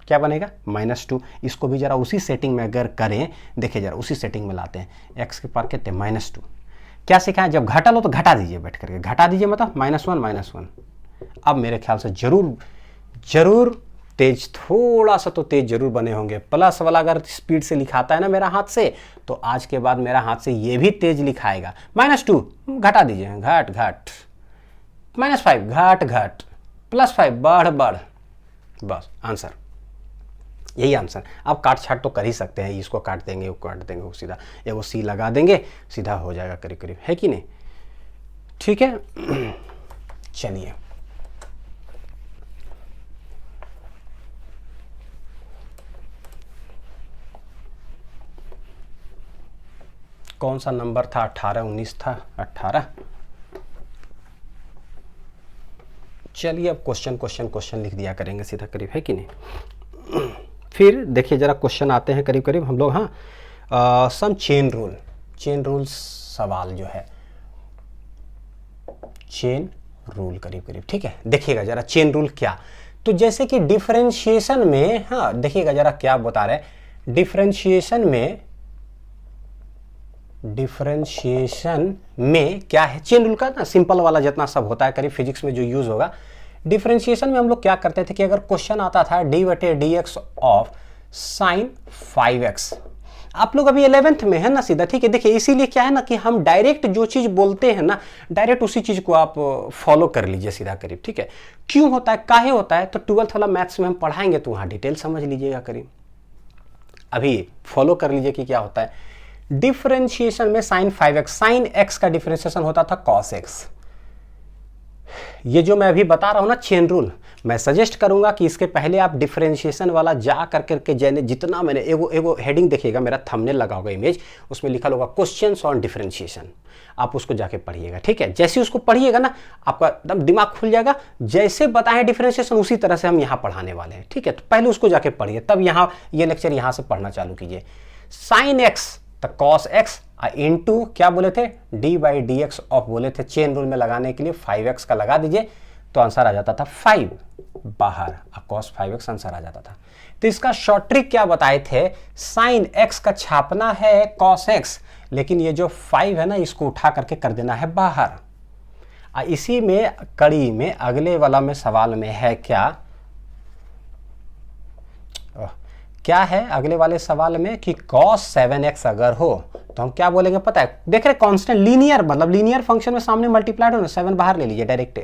क्या बनेगा -2। इसको भी जरा उसी सेटिंग में अगर करें, देखिए जरा उसी सेटिंग में लाते हैं, x के पावर कितने -2। क्या सीखा है, जब घटा लो तो घटा दीजिए, बैठ करके घटा दीजिए, मतलब -1 अब मेरे ख्याल से जरूर तेज, थोड़ा सा तो तेज जरूर बने होंगे। प्लस वाला अगर स्पीड से लिखाता है ना मेरा हाथ से, तो आज के बाद मेरा हाथ से ये भी तेज लिखाएगा। -2 घटा दीजिए, घट -5 घट +5 बढ़, बस आंसर, यही आंसर। आप काट छाट तो कर ही सकते हैं, इसको काट देंगे वो काट देंगे, वो सीधा एगो सी लगा देंगे, सीधा हो जाएगा करीब करीब, है कि नहीं। ठीक है, चलिए कौन सा नंबर था, 18 19 था, 18। चलिए अब क्वेश्चन लिख दिया करेंगे सीधा करीब, है कि नहीं। फिर देखिए जरा क्वेश्चन आते हैं करीब करीब हम लोग, हाँ सम चेन रूल सवाल जो है, चेन रूल करीब करीब। ठीक है, देखिएगा जरा चेन रूल क्या, तो जैसे कि डिफरेंशिएशन में, हाँ देखिएगा जरा क्या बता रहे हैं, डिफरेंशिएशन में क्या है, चेन रूल का ना सिंपल वाला जितना सब होता है करीब फिजिक्स में जो यूज होगा। डिफरेंशिएशन में हम लोग क्या करते थे कि अगर क्वेश्चन आता था d/dx ऑफ sin 5x, आप लोग अभी 11th में है ना सीधा। ठीक है, देखिए इसीलिए क्या है ना कि हम डायरेक्ट जो चीज बोलते हैं ना, डायरेक्ट उसी चीज को आप फॉलो कर लीजिए सीधा करीब। ठीक है, क्यों होता है, काहे होता है, तो 12th वाला मैथ्स में हम पढ़ाएंगे तो वहां डिटेल समझ लीजिएगा करीब, अभी फॉलो कर लीजिए कि क्या होता है। डिफरेंशिएशन में sin 5x, sin x का डिफरेंशिएशन होता था cos x। ये जो मैं अभी बता रहा हूं ना चेन रूल, मैं सजेस्ट करूंगा कि इसके पहले आप डिफरेंशिएशन वाला जा करके जितना मैंने एगो हेडिंग देखिएगा, मेरा थंबनेल लगा होगा इमेज, उसमें लिखा होगा क्वेश्चंस ऑन डिफरेंशिएशन, आप उसको जाके पढ़िएगा। ठीक है, जैसे उसको पढ़िएगा ना आपका एकदम दिमाग खुल जाएगा, जैसे बताएं डिफरेंशिएशन उसी तरह से हम यहाँ पढ़ाने वाले हैं। ठीक है, तो पहले उसको जाके पढ़िए, तब यहाँ ये लेक्चर यहाँ से पढ़ना चालू कीजिए। sin x तो cos x इंटू क्या बोले थे, d/dx ऑफ बोले थे, चेन रूल में लगाने के लिए 5x का लगा दीजिए तो आंसर आ जाता था 5 बाहर, cos 5x आंसर आ जाता था। तो इसका शॉर्ट ट्रिक क्या बताए थे, sin x का छापना है cos x, लेकिन ये जो 5 है ना इसको उठा करके कर देना है बाहर। इसी में कड़ी में अगले वाला में सवाल में है क्या है अगले वाले सवाल में कि cos 7x अगर हो तो हम क्या बोलेंगे पता है, देख रहे कांस्टेंट लीनियर, मतलब लीनियर फंक्शन में सामने मल्टीप्लाइड हो ना, 7 बाहर ले लीजिए डायरेक्ट,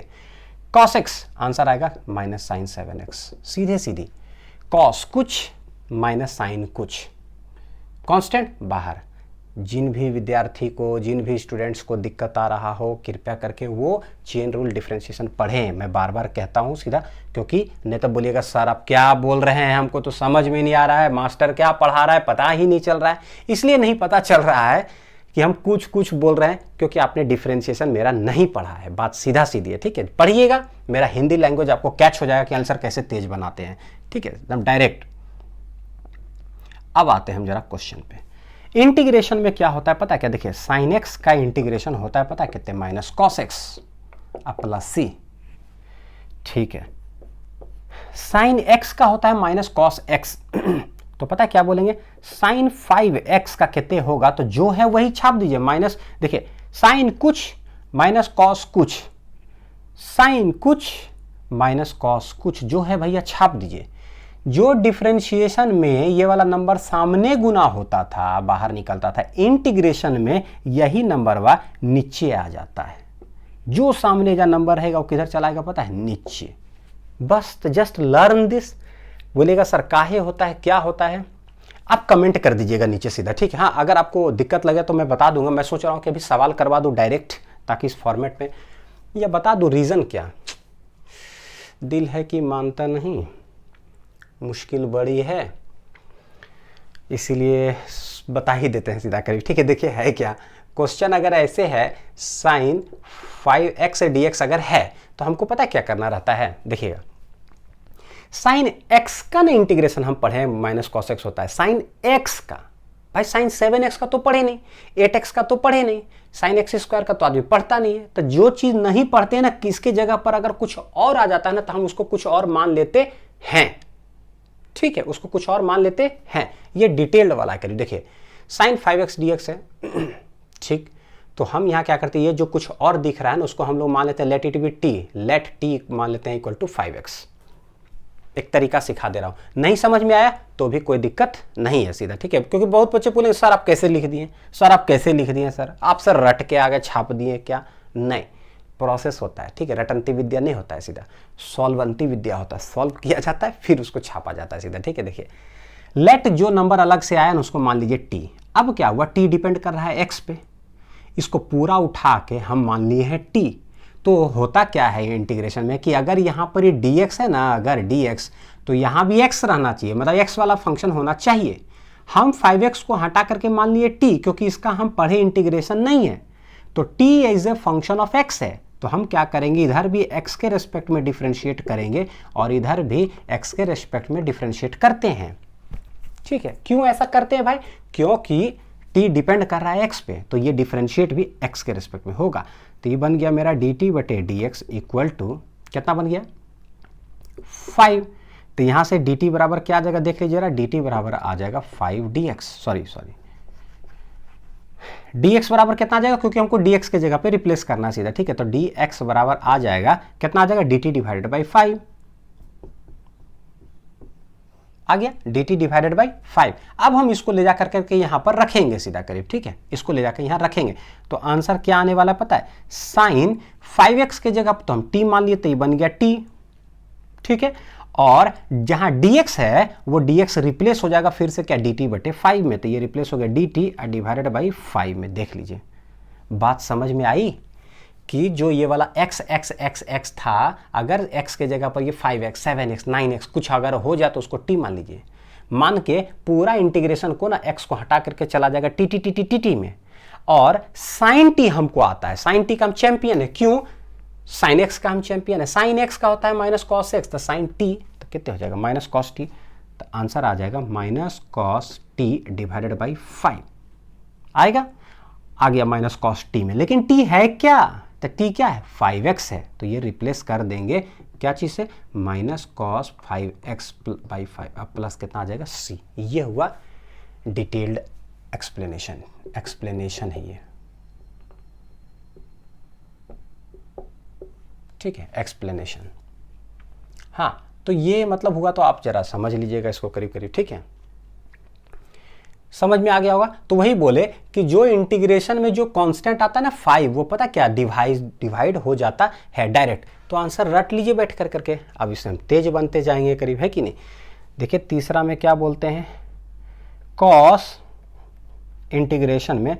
cos x आंसर आएगा -sin 7x, सीधी cos कुछ माइनस साइन कुछ, कांस्टेंट बाहर, जिन भी विद्यार्थी को, जिन भी स्टूडेंट्स को दिक्कत आ रहा हो, कृपया करके वो चेन रूल डिफरेंशिएशन पढ़ें। मैं बार बार कहता हूँ सीधा, क्योंकि नहीं तो बोलिएगा सर आप क्या बोल रहे हैं, हमको तो समझ में नहीं आ रहा है, मास्टर क्या पढ़ा रहा है पता ही नहीं चल रहा है। इसलिए नहीं पता चल रहा है कि हम कुछ कुछ बोल रहे हैं, क्योंकि आपने डिफरेंशिएशन मेरा नहीं पढ़ा है। बात सीधा सीधी है, ठीक है। पढ़िएगा, मेरा हिंदी लैंग्वेज आपको कैच हो जाएगा कि आंसर कैसे तेज बनाते हैं, ठीक है, एकदम डायरेक्ट। अब आते हैं हम जरा क्वेश्चन पे। इंटीग्रेशन में क्या होता है पता है क्या? देखिए साइन एक्स का इंटीग्रेशन होता है पता है कितने, माइनस कॉस एक्स प्लस सी, ठीक है। साइन एक्स का होता है माइनस कॉस एक्स तो पता है क्या बोलेंगे, साइन 5x का कितने होगा, तो जो है वही छाप दीजिए। माइनस, देखिए साइन कुछ माइनस कॉस कुछ, साइन कुछ माइनस कॉस कुछ, जो है भैया छाप दीजिए। जो डिफरेंशिएशन में ये वाला नंबर सामने गुना होता था, बाहर निकलता था, इंटीग्रेशन में यही नंबर वा नीचे आ जाता है। जो सामने का नंबर है वो किधर चलाएगा पता है, नीचे। बस जस्ट लर्न दिस। बोलेगा सर काहे होता है, क्या होता है, आप कमेंट कर दीजिएगा नीचे सीधा, ठीक है। हाँ, अगर आपको दिक्कत लगे तो मैं बता दूंगा। मैं सोच रहा हूँ कि अभी सवाल करवा दूँ डायरेक्ट, ताकि इस फॉर्मेट में या बता दूँ रीज़न क्या। दिल है कि मानता नहीं, मुश्किल बड़ी है, इसीलिए बता ही देते हैं सीधा करीब, ठीक है। देखिए है क्या क्वेश्चन, अगर ऐसे है साइन 5x dx अगर है तो हमको पता है क्या करना रहता है। देखिएगा साइन x का ना इंटीग्रेशन हम पढ़े माइनस कॉस एक्स होता है। साइन x का, भाई साइन 7x का तो पढ़े नहीं, 8x का तो पढ़े नहीं, साइन एक्स स्क्वायर का तो आदमी पढ़ता नहीं है। तो जो चीज नहीं पढ़ते हैं ना, किसके जगह पर अगर कुछ और आ जाता है ना, तो हम उसको कुछ और मान लेते हैं, ठीक है, उसको कुछ और मान लेते हैं। ये डिटेल्ड वाला करिए। देखिए साइन 5x dx है, ठीक, तो हम यहाँ क्या करते हैं, ये जो कुछ और दिख रहा है ना उसको हम लोग मान लेते हैं let it be t, let t मान लेते हैं इक्वल टू 5x। एक तरीका सिखा दे रहा हूं, नहीं समझ में आया तो भी कोई दिक्कत नहीं है सीधा, ठीक है। क्योंकि बहुत बच्चे बोलेंगे सर आप कैसे लिख दिए, सर आप कैसे लिख दिए, सर आप सर रट के आगे छाप दिए क्या? नहीं, प्रोसेस होता है, ठीक है। रटंती विद्या नहीं होता है, सीधा सॉल्वंती विद्या होता है। सॉल्व किया जाता है फिर उसको छापा जाता है सीधा, ठीक है। देखिए लेट जो नंबर अलग से आया ना उसको मान लीजिए टी। अब क्या हुआ, टी डिपेंड कर रहा है एक्स पे, इसको पूरा उठा के हम मान लिए हैं टी। तो होता क्या है इंटीग्रेशन में कि अगर यहाँ पर ये dx है ना, अगर dx तो यहाँ भी x रहना चाहिए, मतलब x वाला फंक्शन होना चाहिए। हम 5x को हटा करके मान लिए t, क्योंकि इसका हम पढ़े इंटीग्रेशन नहीं है, तो t is a function of x है। तो हम क्या करेंगे, इधर भी x के रेस्पेक्ट में डिफ्रेंशिएट करेंगे और इधर भी x के रेस्पेक्ट में डिफ्रेंशिएट करते हैं, ठीक है। क्यों ऐसा करते हैं भाई, क्योंकि t डिपेंड कर रहा है x पे, तो ये डिफरेंशिएट भी x के रिस्पेक्ट में होगा। तो ये बन गया मेरा dt बटे dx इक्वल टू कितना बन गया 5। तो यहां से dt बराबर क्या आ जाएगा, देख लीजिए जरा, dt बराबर आ जाएगा 5dx, सॉरी dx बराबर कितना आ जाएगा, क्योंकि हमको dx के जगह पे रिप्लेस करना सीधा, ठीक है। तो dx बराबर आ जाएगा कितना आ जाएगा, dt डिवाइडेड बाई 5 आ गया, dt डिवाइडेड बाई 5। अब हम इसको ले जा करके यहाँ पर रखेंगे सीधा करीब, ठीक है, इसको ले जाकर यहाँ रखेंगे। तो आंसर क्या आने वाला पता है, साइन 5x के जगह तो हम t मान लिए, तो ये बन गया t, ठीक है। और जहाँ dx है वो dx रिप्लेस हो जाएगा फिर से क्या, dt बटे 5 में, तो ये रिप्लेस हो गया dt डिवाइडेड बाई 5 में। देख लीजिए बात समझ में आई कि जो ये वाला x x x x था, अगर x के जगह पर ये 5x 7x 9x कुछ अगर हो जाए तो उसको t मान लीजिए, मान के पूरा इंटीग्रेशन को ना x को हटा करके चला जाएगा T T T T T T में। और साइन t हमको आता है, साइन t का हम चैंपियन है, क्यों, साइन x का हम चैंपियन है। साइन x का होता है माइनस कॉस एक्स, तो साइन t तो कितने हो जाएगा, माइनस कॉस टी। तो आंसर आ जाएगा minus cos T divided by 5 आएगा, आ गया माइनस कॉस टी में। लेकिन t है क्या, तो t क्या है, 5x है, तो ये रिप्लेस कर देंगे क्या चीज़ से, माइनस कॉस 5x बाई 5, अब प्लस कितना आ जाएगा c। ये हुआ डिटेल्ड एक्सप्लेनेशन है ये, ठीक है, एक्सप्लेनेशन। हाँ तो ये मतलब हुआ, तो आप जरा समझ लीजिएगा इसको करीब करीब, ठीक है, समझ में आ गया होगा। तो वही बोले कि जो इंटीग्रेशन में जो कांस्टेंट आता है ना 5, वो पता क्या डिवाइड हो जाता है डायरेक्ट। तो आंसर रट लीजिए बैठ कर करके, अब इससे हम तेज बनते जाएंगे करीब, है कि नहीं। देखिए तीसरा में क्या बोलते हैं, कॉस इंटीग्रेशन में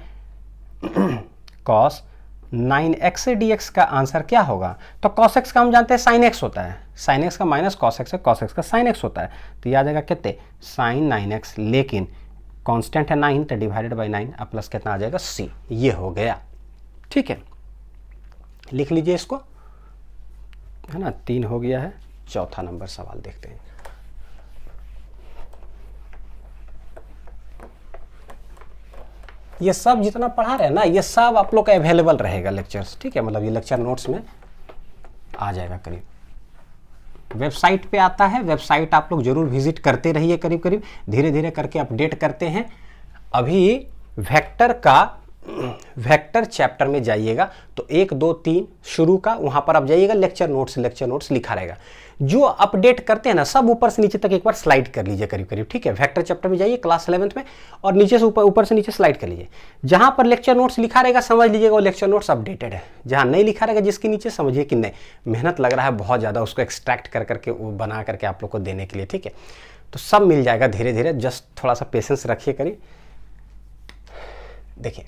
cos 9x से dx का आंसर क्या होगा? तो cos x का हम जानते हैं sin x होता है, sin x का माइनस cos x है, cos x का sin x होता है, तो ये आ जाएगा कितने sin 9x, लेकिन कांस्टेंट है 9 तो डिवाइडेड बाई 9, अब प्लस कितना आ जाएगा c, ये हो गया। ठीक है, लिख लीजिए इसको, है ना, 3 हो गया है। चौथा नंबर सवाल देखते हैं। ये सब जितना पढ़ा रहे हैं ना, ये सब आप लोग का अवेलेबल रहेगा लेक्चर्स, ठीक है, मतलब ये लेक्चर नोट्स में आ जाएगा करीब, वेबसाइट पे आता है, वेबसाइट आप लोग जरूर विजिट करते रहिए, करीब करीब धीरे धीरे करके अपडेट करते हैं। अभी वेक्टर चैप्टर में जाइएगा तो 1 2 3 शुरू का, वहां पर आप जाइएगा, लेक्चर नोट्स लिखा रहेगा। जो अपडेट करते हैं ना, सब ऊपर से नीचे तक एक बार स्लाइड कर लीजिए करीब करीब, ठीक है। वेक्टर चैप्टर में जाइए क्लास 11th में, और नीचे से ऊपर से नीचे स्लाइड कर लीजिए। जहां पर लेक्चर नोट्स लिखा रहेगा समझ लीजिएगा वो लेक्चर नोट्स अपडेटेड है, जहां नहीं लिखा रहेगा जिसके नीचे समझिए कि नहीं, मेहनत लग रहा है बहुत ज़्यादा उसको एक्सट्रैक्ट कर करके बना करके आप लोग को देने के लिए, ठीक है। तो सब मिल जाएगा धीरे धीरे, जस्ट थोड़ा सा पेशेंस रखिए करीब। देखिए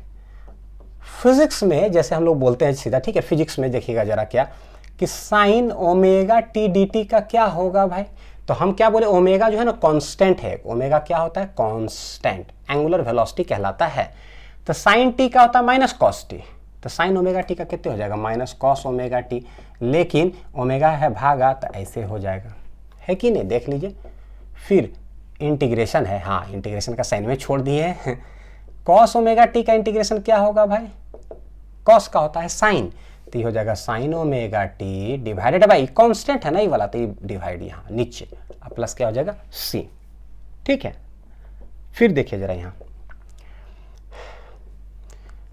फिजिक्स में जैसे हम लोग बोलते हैं सीधा, ठीक है, फिजिक्स में देखिएगा जरा क्या कि sine omega T D T का क्या होगा भाई। तो हम क्या बोले, ओमेगा जो है ना कांस्टेंट है, ओमेगा क्या होता है कांस्टेंट, एंगुलर वेलोसिटी कहलाता है। तो साइन टी का होता है माइनस कॉस टी, तो साइन ओमेगा टी का कितने हो जाएगा माइनस कॉस ओमेगा टी, लेकिन ओमेगा है भागा तो ऐसे हो जाएगा, है कि नहीं, देख लीजिए। फिर इंटीग्रेशन है, हाँ इंटीग्रेशन का साइन में छोड़ दिए कॉस ओमेगा टी का इंटीग्रेशन क्या होगा भाई, कॉस का होता है साइन, तो ये हो जाएगा sine omega T divided by constant है ना ये वाला, तो ये डिवाइड यहाँ नीचे, अब प्लस क्या हो जाएगा सी, ठीक है। फिर देखिए जरा यहाँ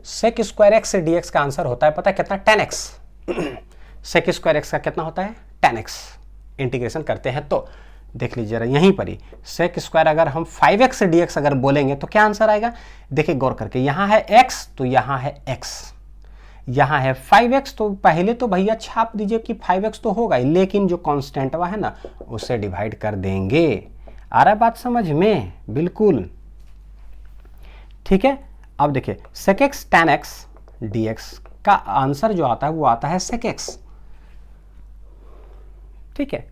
सेक स्क्वायर एक्स से डीएक्स का आंसर होता है पता है कितना, 10x। सेक स्क्वायर एक्स का कितना होता है 10x, इंटीग्रेशन करते हैं तो देख लीजिए जरा यहीं पर ही, सेक स्क्वायर अगर हम 5x से dx अगर बोलेंगे तो क्या आंसर आएगा, देखिए गौर करके, यहाँ है x तो यहाँ है x, यहाँ है 5x, तो पहले तो भैया छाप दीजिए कि 5x तो होगा ही, लेकिन जो कांस्टेंट है ना उससे डिवाइड कर देंगे। आ रहा है बात समझ में, बिल्कुल ठीक है। अब देखिए sec x tan x dx का आंसर जो आता है वो आता है sec x, ठीक है।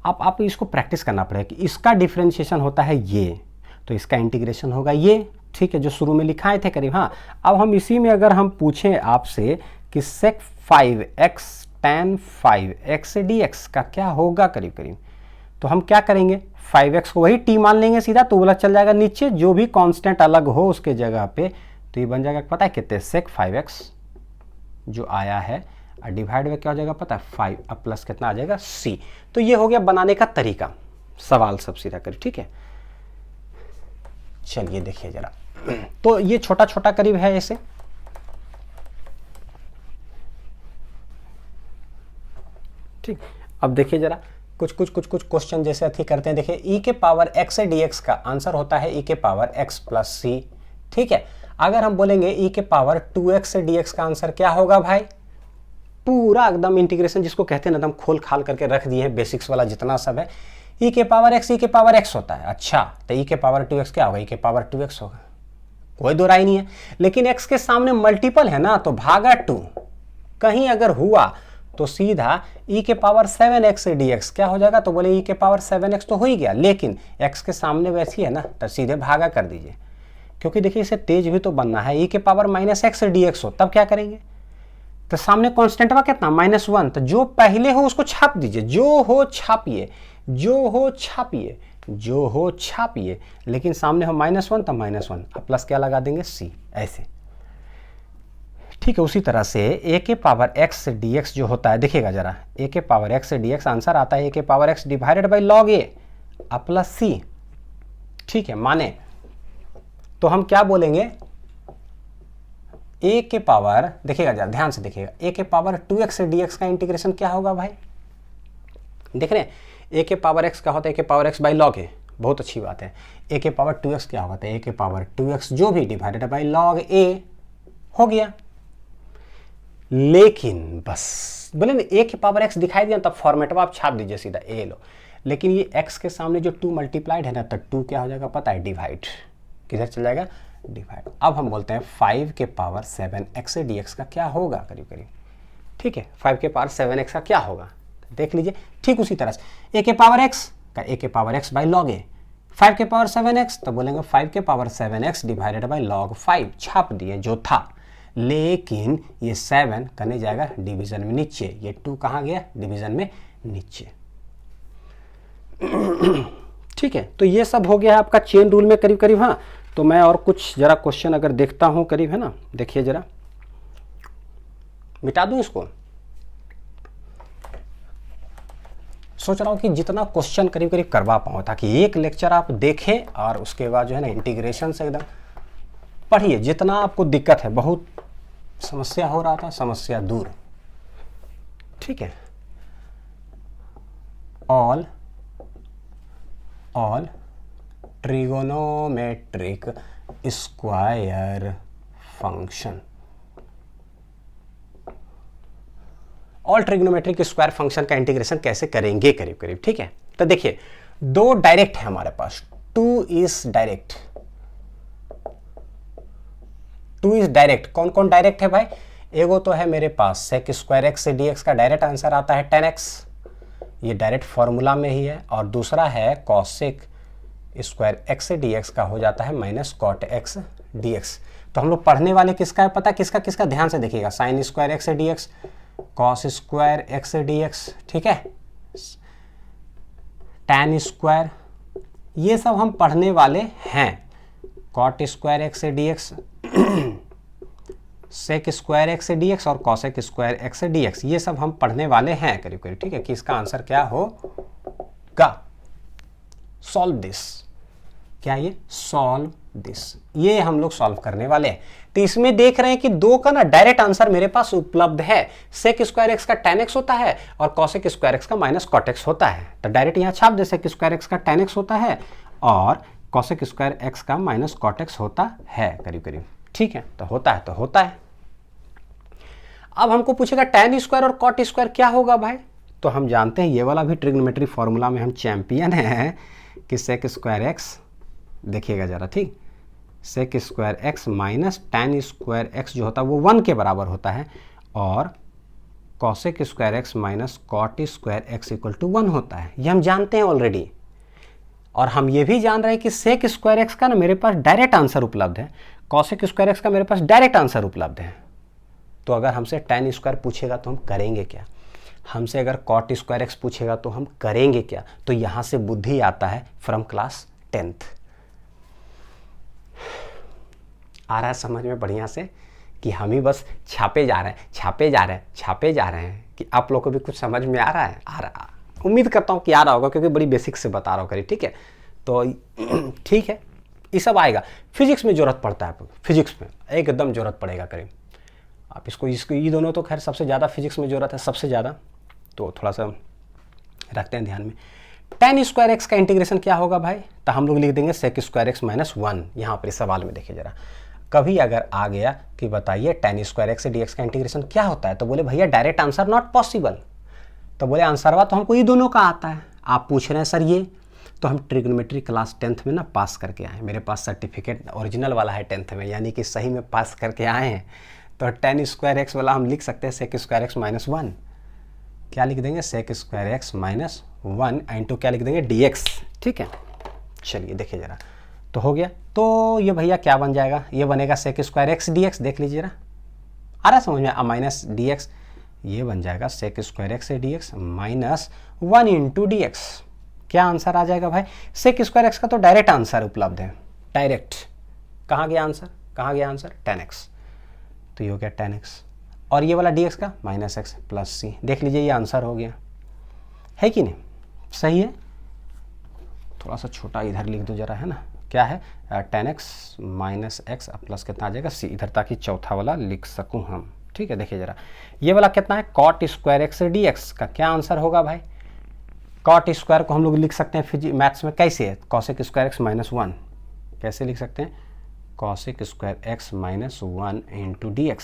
आप इसको प्रैक्टिस करना पड़ेगा कि इसका डिफरेंशिएशन होता है ये, तो इसका इंटीग्रेशन होगा ये, ठीक है, जो शुरू में लिखाए थे करीब। हाँ अब हम इसी में अगर हम पूछें आपसे कि sec 5x tan 5x dx का क्या होगा करीब करीब, तो हम क्या करेंगे 5x को वही t मान लेंगे सीधा, तो बोला चल जाएगा नीचे जो भी कांस्टेंट अलग हो उसके जगह पे, तो ये बन जाएगा पता है कितने sec 5x जो आया है डिवाइड में क्या हो जाएगा पता है 5, अब प्लस कितना आ जाएगा c। तो ये हो गया बनाने का तरीका, सवाल सब सीधा करीब, ठीक है। चलिए देखिए जरा, तो ये छोटा छोटा करीब है ऐसे, ठीक। अब देखिए जरा कुछ क्वेश्चन जैसे अथी करते हैं। देखिए e के पावर x से dx का आंसर होता है e के पावर x प्लस c, ठीक है। अगर हम बोलेंगे e के पावर 2x से dx का आंसर क्या होगा भाई, पूरा एकदम इंटीग्रेशन जिसको कहते हैं ना एकदम खोल खाल करके रख दिए हैं, बेसिक्स वाला जितना सब है, e के पावर x होता है। अच्छा तो e के पावर 2x क्या होगा, e के पावर 2x होगा, कोई दो राय नहीं है। लेकिन x के सामने मल्टीपल है ना, तो भागा 2 कहीं अगर हुआ तो सीधा e के पावर 7x से dx क्या हो जाएगा, तो बोले e के पावर 7x तो हो ही गया, लेकिन x के सामने वैसी है ना तो सीधे भागा कर दीजिए, क्योंकि देखिए इसे तेज भी तो बनना है। e के पावर -x से dx हो तब क्या करेंगे, तो सामने कांस्टेंट का कितना -1, तो जो पहले हो उसको छाप दीजिए, जो हो छापिए, जो हो छापिए, जो हो छापिए, लेकिन सामने हो -1 तो -1, अब प्लस क्या लगा देंगे c, ऐसे, ठीक है। उसी तरह से a के पावर x से dx जो होता है, देखिएगा जरा a के पावर x से dx आंसर आता है a के power x divided by log a अब प्लस c, ठीक है। माने तो हम क्या बोलेंगे a के पावर, देखिएगा जरा ध्यान से देखिएगा, a के पावर 2x से dx का इंटीग्रेशन क्या होगा भाई, देख रहे हैं a के पावर x का होता है a के power x by log a, बहुत अच्छी बात है। a के पावर 2x क्या होता है a के पावर 2x जो भी डिवाइडेड बाई log a हो गया। लेकिन बस बोले ना a के पावर x दिखाई दिया तब फॉर्मेट में आप छाप दीजिए सीधा a लो, लेकिन ये x के सामने जो 2 मल्टीप्लाइड है ना तो 2 क्या हो जाएगा पता है डिवाइड, किधर चल जाएगा डिवाइड, अब हम बोलते हैं 5 के पावर 7x dx का क्या होगा करीब करीब, ठीक है, 5 के पावर 7x का क्या होगा देख लीजिए। ठीक उसी तरह से a के पावर x का a के पावर x बाई लॉग ए, 5 के पावर 7x तो बोलेंगे 5 के power 7x divided by log 5, छाप दिए जो था, लेकिन ये 7 करने जाएगा डिवीजन में नीचे, ये 2 कहाँ गया डिवीजन में नीचे। ठीक है, तो ये सब हो गया है आपका चेन रूल में करीब करीब। हाँ, तो मैं और कुछ जरा क्वेश्चन अगर देखता हूं करीब, है ना, देखिए जरा, मिटा दूं इसको, सोच रहा हूं कि जितना क्वेश्चन करीब करीब करवा पाऊं ताकि एक लेक्चर आप देखें और उसके बाद जो है ना इंटीग्रेशन से एकदम पढ़िए, जितना आपको दिक्कत है, बहुत समस्या हो रहा था, समस्या दूर। ठीक है, all trigonometric square function, all trigonometric square function का इंटीग्रेशन कैसे करेंगे करीब करीब। ठीक है, तो देखिए दो डायरेक्ट है हमारे पास, 2 इज डायरेक्ट, 2 इज डायरेक्ट, कौन कौन डायरेक्ट है भाई, एगो तो है मेरे पास सेक स्क्वायर एक्स से dx का डायरेक्ट आंसर आता है 10x, ये डायरेक्ट फॉर्मूला में ही है, और दूसरा है कॉसेक स्क्वायर एक्स से dx का हो जाता है माइनस कॉट एक्स dx। तो हम लोग पढ़ने वाले किसका है पता, किसका किसका, ध्यान से देखिएगा, साइन स्क्वायर एक्स से dx, कॉस स्क्वायर एक्स से dx, ठीक है, टैन स्क्वायर, ये सब हम पढ़ने वाले हैं, कॉट स्क्वायर एक्स से dx, सेक स्क्वायर एक्स से dx और कॉसेक स्क्वायर एक्स से dx, ये सब हम पढ़ने वाले हैं करीब करीब। ठीक है, कि इसका आंसर क्या होगा, सॉल्व दिस, क्या ये सॉल्व दिस, ये हम लोग सॉल्व करने वाले हैं। तो इसमें देख रहे हैं कि 2 का ना डायरेक्ट आंसर मेरे पास उपलब्ध है, सेक स्क्वायर एक्स का tan x होता है और कॉसेक स्क्वायर एक्स का माइनस कॉट एक्स होता है, तो डायरेक्ट यहां छाप दे, सेक स्क्वायर एक्स का tan x होता है और कॉसेक स्क्वायर एक्स का माइनस कॉट एक्स होता है करीब करीब। ठीक है, तो होता है तो होता है। अब हमको पूछेगा tan स्क्वायर और कॉट स्क्वायर क्या होगा भाई, तो हम जानते हैं ये वाला भी ट्रिग्नोमेट्री फॉर्मूला में हम चैंपियन हैं कि सेक स्क्वायर एक्स, देखिएगा जरा, ठीक, sec square x minus tan square x जो होता है वो 1 के बराबर होता है, और cosec square x minus cot square x equal to 1 होता है, ये हम जानते हैं ऑलरेडी। और हम ये भी जान रहे हैं कि सेक स्क्वायर एक्स का ना मेरे पास डायरेक्ट आंसर उपलब्ध है, कॉसेक स्क्वायर एक्स का मेरे पास डायरेक्ट आंसर उपलब्ध है। तो अगर हमसे टैन स्क्वायर पूछेगा तो हम करेंगे क्या, हमसे अगर कॉट स्क्वायर एक्स पूछेगा तो हम करेंगे क्या, तो यहाँ से बुद्धि आता है फ्रॉम क्लास 10th। आ रहा है समझ में बढ़िया से कि हम ही बस छापे जा रहे हैं, छापे जा रहे हैं, छापे जा रहे हैं, कि आप लोग को भी कुछ समझ में आ रहा है, आ रहा, उम्मीद करता हूँ कि आ रहा होगा, क्योंकि बड़ी बेसिक से बता रहा हूँ करीब। ठीक है, तो ठीक है, ये सब आएगा, फिजिक्स में जरूरत पड़ता है, फिजिक्स में एकदम जरूरत पड़ेगा करीब। आप इसको ये दोनों तो खैर सबसे ज़्यादा फिजिक्स में जरूरत है, सबसे ज़्यादा, तो थोड़ा सा रखते हैं ध्यान में। tan स्क्वायर एक्स का इंटीग्रेशन क्या होगा भाई, तो हम लोग लिख देंगे सेक स्क्वायर एक्स माइनस 1। यहाँ पर सवाल में देखिए जरा, कभी अगर आ गया कि बताइए tan स्क्वायर एक्स से dx का इंटीग्रेशन क्या होता है, तो बोले भैया डायरेक्ट आंसर नॉट पॉसिबल, तो बोले आंसरवा तो हमको ये दोनों का आता है, आप पूछ रहे हैं सर ये, तो हम ट्रिग्नोमेट्री क्लास 10th में ना पास करके आए, मेरे पास सर्टिफिकेट ओरिजिनल वाला है 10th में, यानी कि सही में पास करके आए हैं। तो tan स्क्वायर एक्स वाला हम लिख सकते हैं सेक स्क्वायर एक्स माइनस 1, क्या लिख देंगे, sec square x minus 1 into क्या लिख देंगे, dx। ठीक है, चलिए देखिए जरा, तो हो गया, तो ये भैया क्या बन जाएगा, ये बनेगा सेक स्क्वायर एक्स dx, देख लीजिए जरा, आ रहा समझ में, माइनस dx, ये बन जाएगा सेक स्क्वायर एक्स से dx माइनस 1 इंटू dx। क्या आंसर आ जाएगा भाई, सेक स्क्वायर एक्स का तो डायरेक्ट आंसर उपलब्ध है, डायरेक्ट, कहाँ गया आंसर, कहाँ गया आंसर, tan x, तो ये हो गया tan x, और ये वाला dx का माइनस एक्स प्लस सी, देख लीजिए ये आंसर हो गया, है कि नहीं, सही है। थोड़ा सा छोटा इधर लिख दो जरा, है ना, क्या है, tan x minus x plus कितना आ जाएगा सी इधर, ताकि चौथा वाला लिख सकूं हम। ठीक है, देखिए जरा, ये वाला कितना है, कॉट स्क्वायर एक्स से dx का क्या आंसर होगा भाई, कॉट स्क्वायर को हम लोग लिख सकते हैं मैथ्स में कैसे है, कॉसेक स्क्वायर एक्स माइनस 1, कैसे लिख सकते हैं, cosec square x minus 1 into dx।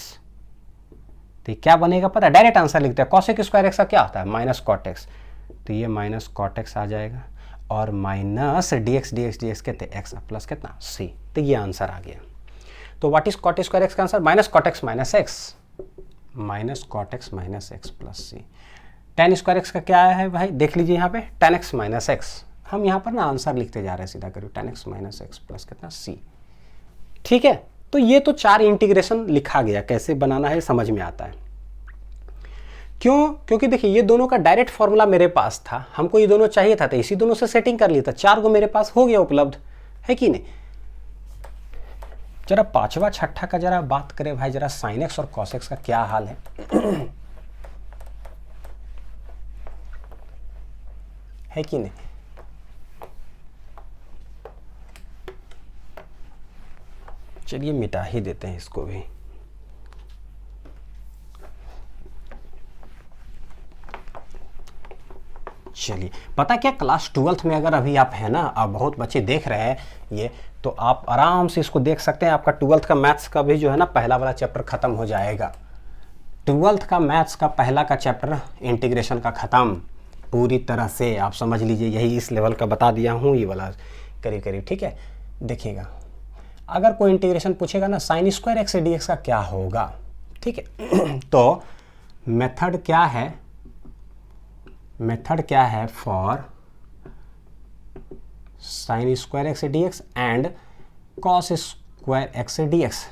तो क्या बनेगा पता है, डायरेक्ट आंसर लिखते हैं, कॉसेक स्क्वायर एक्स का क्या होता है, माइनस कॉट एक्स, तो ये माइनस कॉट एक्स आ जाएगा, और माइनस dx dx dx कहते हैं एक्स प्लस कितना सी, तो ये आंसर आ गया। तो what is cot square x का answer minus cot x minus x, minus cot x minus x plus c. Tan square x का क्या आया है भाई, देख लीजिए यहाँ पे टेन एक्स माइनस एक्स, हम यहाँ पर ना आंसर लिखते जा रहे हैं सीधा करिए, ten x minus x plus कितना सी। ठीक है, तो ये तो 4 इंटीग्रेशन लिखा गया, कैसे बनाना है समझ में आता है। क्यों, क्योंकि देखिए ये दोनों का डायरेक्ट फॉर्मूला मेरे पास था, हमको ये दोनों चाहिए था तो इसी दोनों से सेटिंग कर लिया था, 4 को मेरे पास हो गया उपलब्ध, है कि नहीं। जरा पांचवा छठा का जरा बात करें भाई, जरा साइन एक्स और कॉस एक्स का क्या हाल है है कि नहीं। चलिए मिटा ही देते हैं इसको भी। चलिए, पता क्या, क्लास 12th में अगर अभी आप हैं ना, आप बहुत बच्चे देख रहे हैं ये, तो आप आराम से इसको देख सकते हैं। आपका 12th का मैथ्स का भी जो है ना पहला वाला चैप्टर खत्म हो जाएगा। 12th का मैथ्स का पहला का चैप्टर इंटीग्रेशन का खत्म पूरी तरह से, आप समझ लीजिए। यही इस लेवल का बता दिया हूँ, ये वाला करीब करीब। ठीक है, देखिएगा अगर कोई इंटीग्रेशन पूछेगा ना sine square x d x का क्या होगा, ठीक है तो मेथड क्या है, मेथड क्या है for sine square x d x and cos square x d x,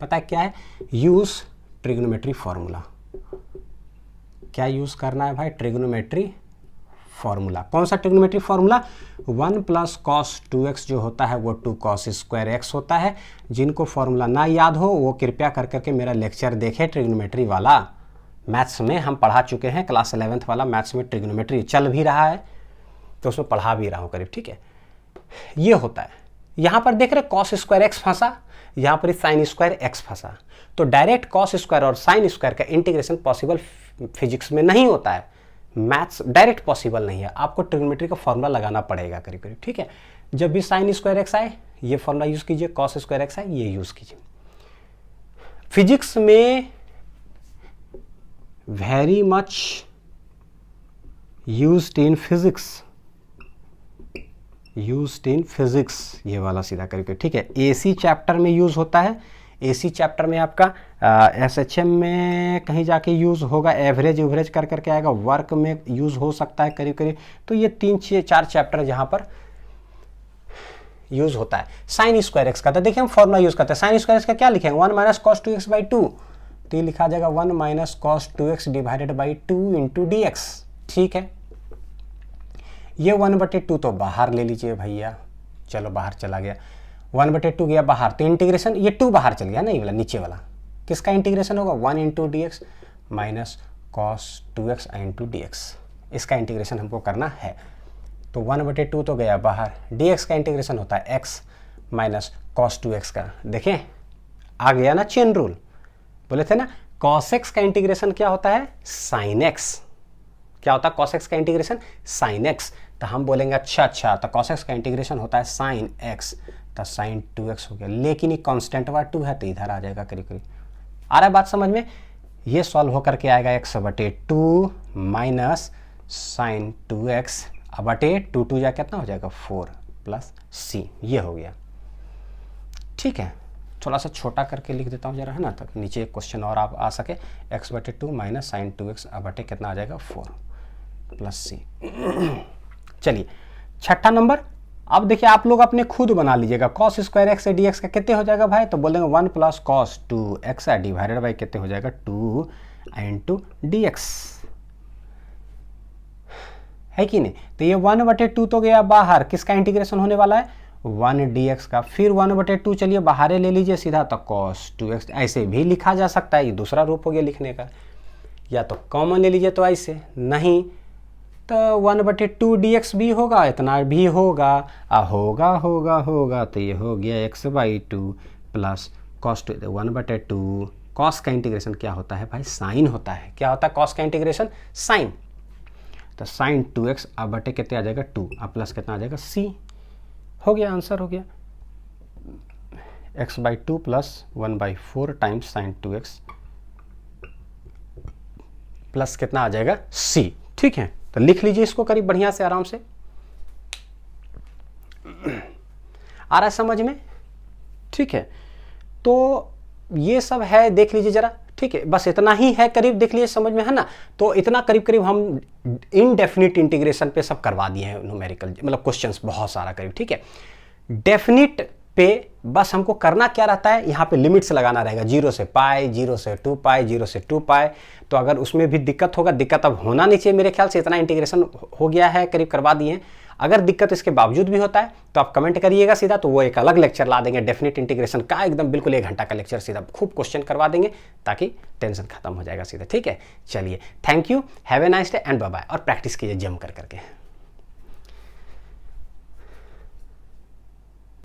पता है क्या है, यूज ट्रिग्नोमेट्री फॉर्मूला। क्या यूज करना है भाई, ट्रिग्नोमेट्री फॉर्मूला। कौन सा trigonometry formula, 1 plus cos 2x जो होता है वो 2 कॉस स्क्वायर एक्स होता है। जिनको फॉर्मूला ना याद हो वो कृपया कर करके मेरा लेक्चर देखें, ट्रिग्नोमेट्री वाला मैथ्स में हम पढ़ा चुके हैं। क्लास 11th वाला मैथ्स में ट्रिग्नोमेट्री चल भी रहा है तो उसमें पढ़ा भी रहा हूँ करीब। ठीक है, ये होता है। यहाँ पर देख रहे कॉस स्क्वायर एक्स फंसा, यहाँ पर साइन स्क्वायर एक्स फंसा, तो डायरेक्ट कॉस स्क्वायर और साइन स्क्वायर का इंटीग्रेशन पॉसिबल फिजिक्स में नहीं होता है, मैथ्स डायरेक्ट पॉसिबल नहीं है, आपको ट्रिग्नोमेट्री का फॉर्मूला लगाना पड़ेगा करीब करीब। ठीक है, जब भी साइन स्क्वायर एक्स आए ये फॉर्मूला यूज कीजिए, कॉस स्क्वायर एक्स आए ये यूज कीजिए। फिजिक्स में very much used in physics, used in physics, ये वाला सीधा करके। ठीक है, एसी चैप्टर में यूज होता है, एसी चैप्टर में आपका एसएचएम में कहीं जाके यूज़ होगा, एवरेज एवरेज कर करके आएगा, वर्क में यूज़ हो सकता है करीब करीब। तो ये 3-4 चैप्टर जहाँ पर यूज़ होता है। साइन स्क्वायर एक्स का तो देखिए हम फॉर्मूला यूज़ करते हैं। साइन स्क्वायर एक्स का क्या लिखेंगे, 1 माइनस कॉस 2x बाई 2, तो ये लिखा जाएगा 1 minus cos 2x divided by 2 into D x. ठीक है, ये 1/2 तो बाहर ले लीजिए भैया, चलो बाहर चला गया, 1/2 गया बाहर, तो इंटीग्रेशन ये 2 बाहर चल गया ना, ये वाला नीचे वाला किसका इंटीग्रेशन होगा, 1 into D x minus cos 2x into D x, इसका इंटीग्रेशन हमको करना है। तो 1/2 तो गया बाहर, dx का इंटीग्रेशन होता है x माइनस कॉस 2x का। देखें आ गया ना चेन रूल, बोले थे ना cos x का इंटीग्रेशन क्या होता है, sin x। क्या होता है cos x का इंटीग्रेशन, sin x। तो हम बोलेंगे अच्छा तो cos x का इंटीग्रेशन होता है sin x, तो sin 2x हो गया, लेकिन ये कॉन्स्टेंट वाला 2 है तो इधर आ जाएगा करीब करीब। आ रहा है बात समझ में, ये सॉल्व होकर के आएगा x/2 माइनस साइन 2x बटे 2 जा कितना हो जाएगा 4 प्लस c, ये हो गया। ठीक है, थोड़ा सा छोटा करके लिख देता हूँ जरा, है ना, तब नीचे एक क्वेश्चन और आप आ सके, x/2 माइनस साइन 2x बटे कितना आ जाएगा 4 प्लस c। चलिए छठा नंबर, अब देखिए आप लोग अपने खुद बना लीजिएगा, cos square x d x का कितने हो जाएगा भाई, तो बोलेंगे 1 plus cos 2x divided by कितने हो जाएगा 2 इंटू डी एक्स, है कि नहीं। तो ये 1/2 तो गया बाहर, किसका इंटीग्रेशन होने वाला है 1 dx का, फिर 1/2 चलिए बाहर ले लीजिए सीधा, तो cos 2x ऐसे भी लिखा जा सकता है, ये दूसरा रूप हो गया लिखने का, या तो कॉमन ले लीजिए तो ऐसे, नहीं तो 1/2 dx भी होगा, इतना भी होगा, होगा तो ये हो गया x/2 प्लस cos 1/2। cos का इंटीग्रेशन क्या होता है भाई, साइन होता है। क्या होता है cos का इंटीग्रेशन, साइन। तो साइन 2x अब बटे कितने आ जाएगा 2, अब प्लस कितना आ जाएगा c, हो गया आंसर हो गया, x/2 plus 1/4 times sign 2x plus कितना आ जाएगा c। ठीक है, तो लिख लीजिए इसको करीब बढ़िया से आराम से, आ रहा है समझ में। ठीक है, तो ये सब है, देख लीजिए जरा, ठीक है, बस इतना ही है करीब, देख लीजिए समझ में है ना। तो इतना करीब करीब हम इनडेफिनिट इंटीग्रेशन पे सब करवा दिए हैं न्यूमेरिकल, मतलब क्वेश्चंस बहुत सारा करीब, ठीक है। डेफिनिट पे बस हमको करना क्या रहता है, यहाँ पे लिमिट्स लगाना रहेगा, 0 से पाई, 0 से 2 पाई, 0 से 2 पाई। तो अगर उसमें भी दिक्कत होगा, दिक्कत अब होना नहीं चाहिए मेरे ख्याल से, इतना इंटीग्रेशन हो गया है, करीब करवा दिए हैं। अगर दिक्कत इसके बावजूद भी होता है तो आप कमेंट करिएगा सीधा, तो वो एक अलग लेक्चर ला देंगे डेफिनेट इंटीग्रेशन का, एकदम बिल्कुल 1 घंटा का लेक्चर सीधा खूब क्वेश्चन करवा देंगे, ताकि टेंशन खत्म हो जाएगा सीधा, ठीक है। चलिए, thank you, have a nice day and bye bye, और प्रैक्टिस कीजिए जम कर करके।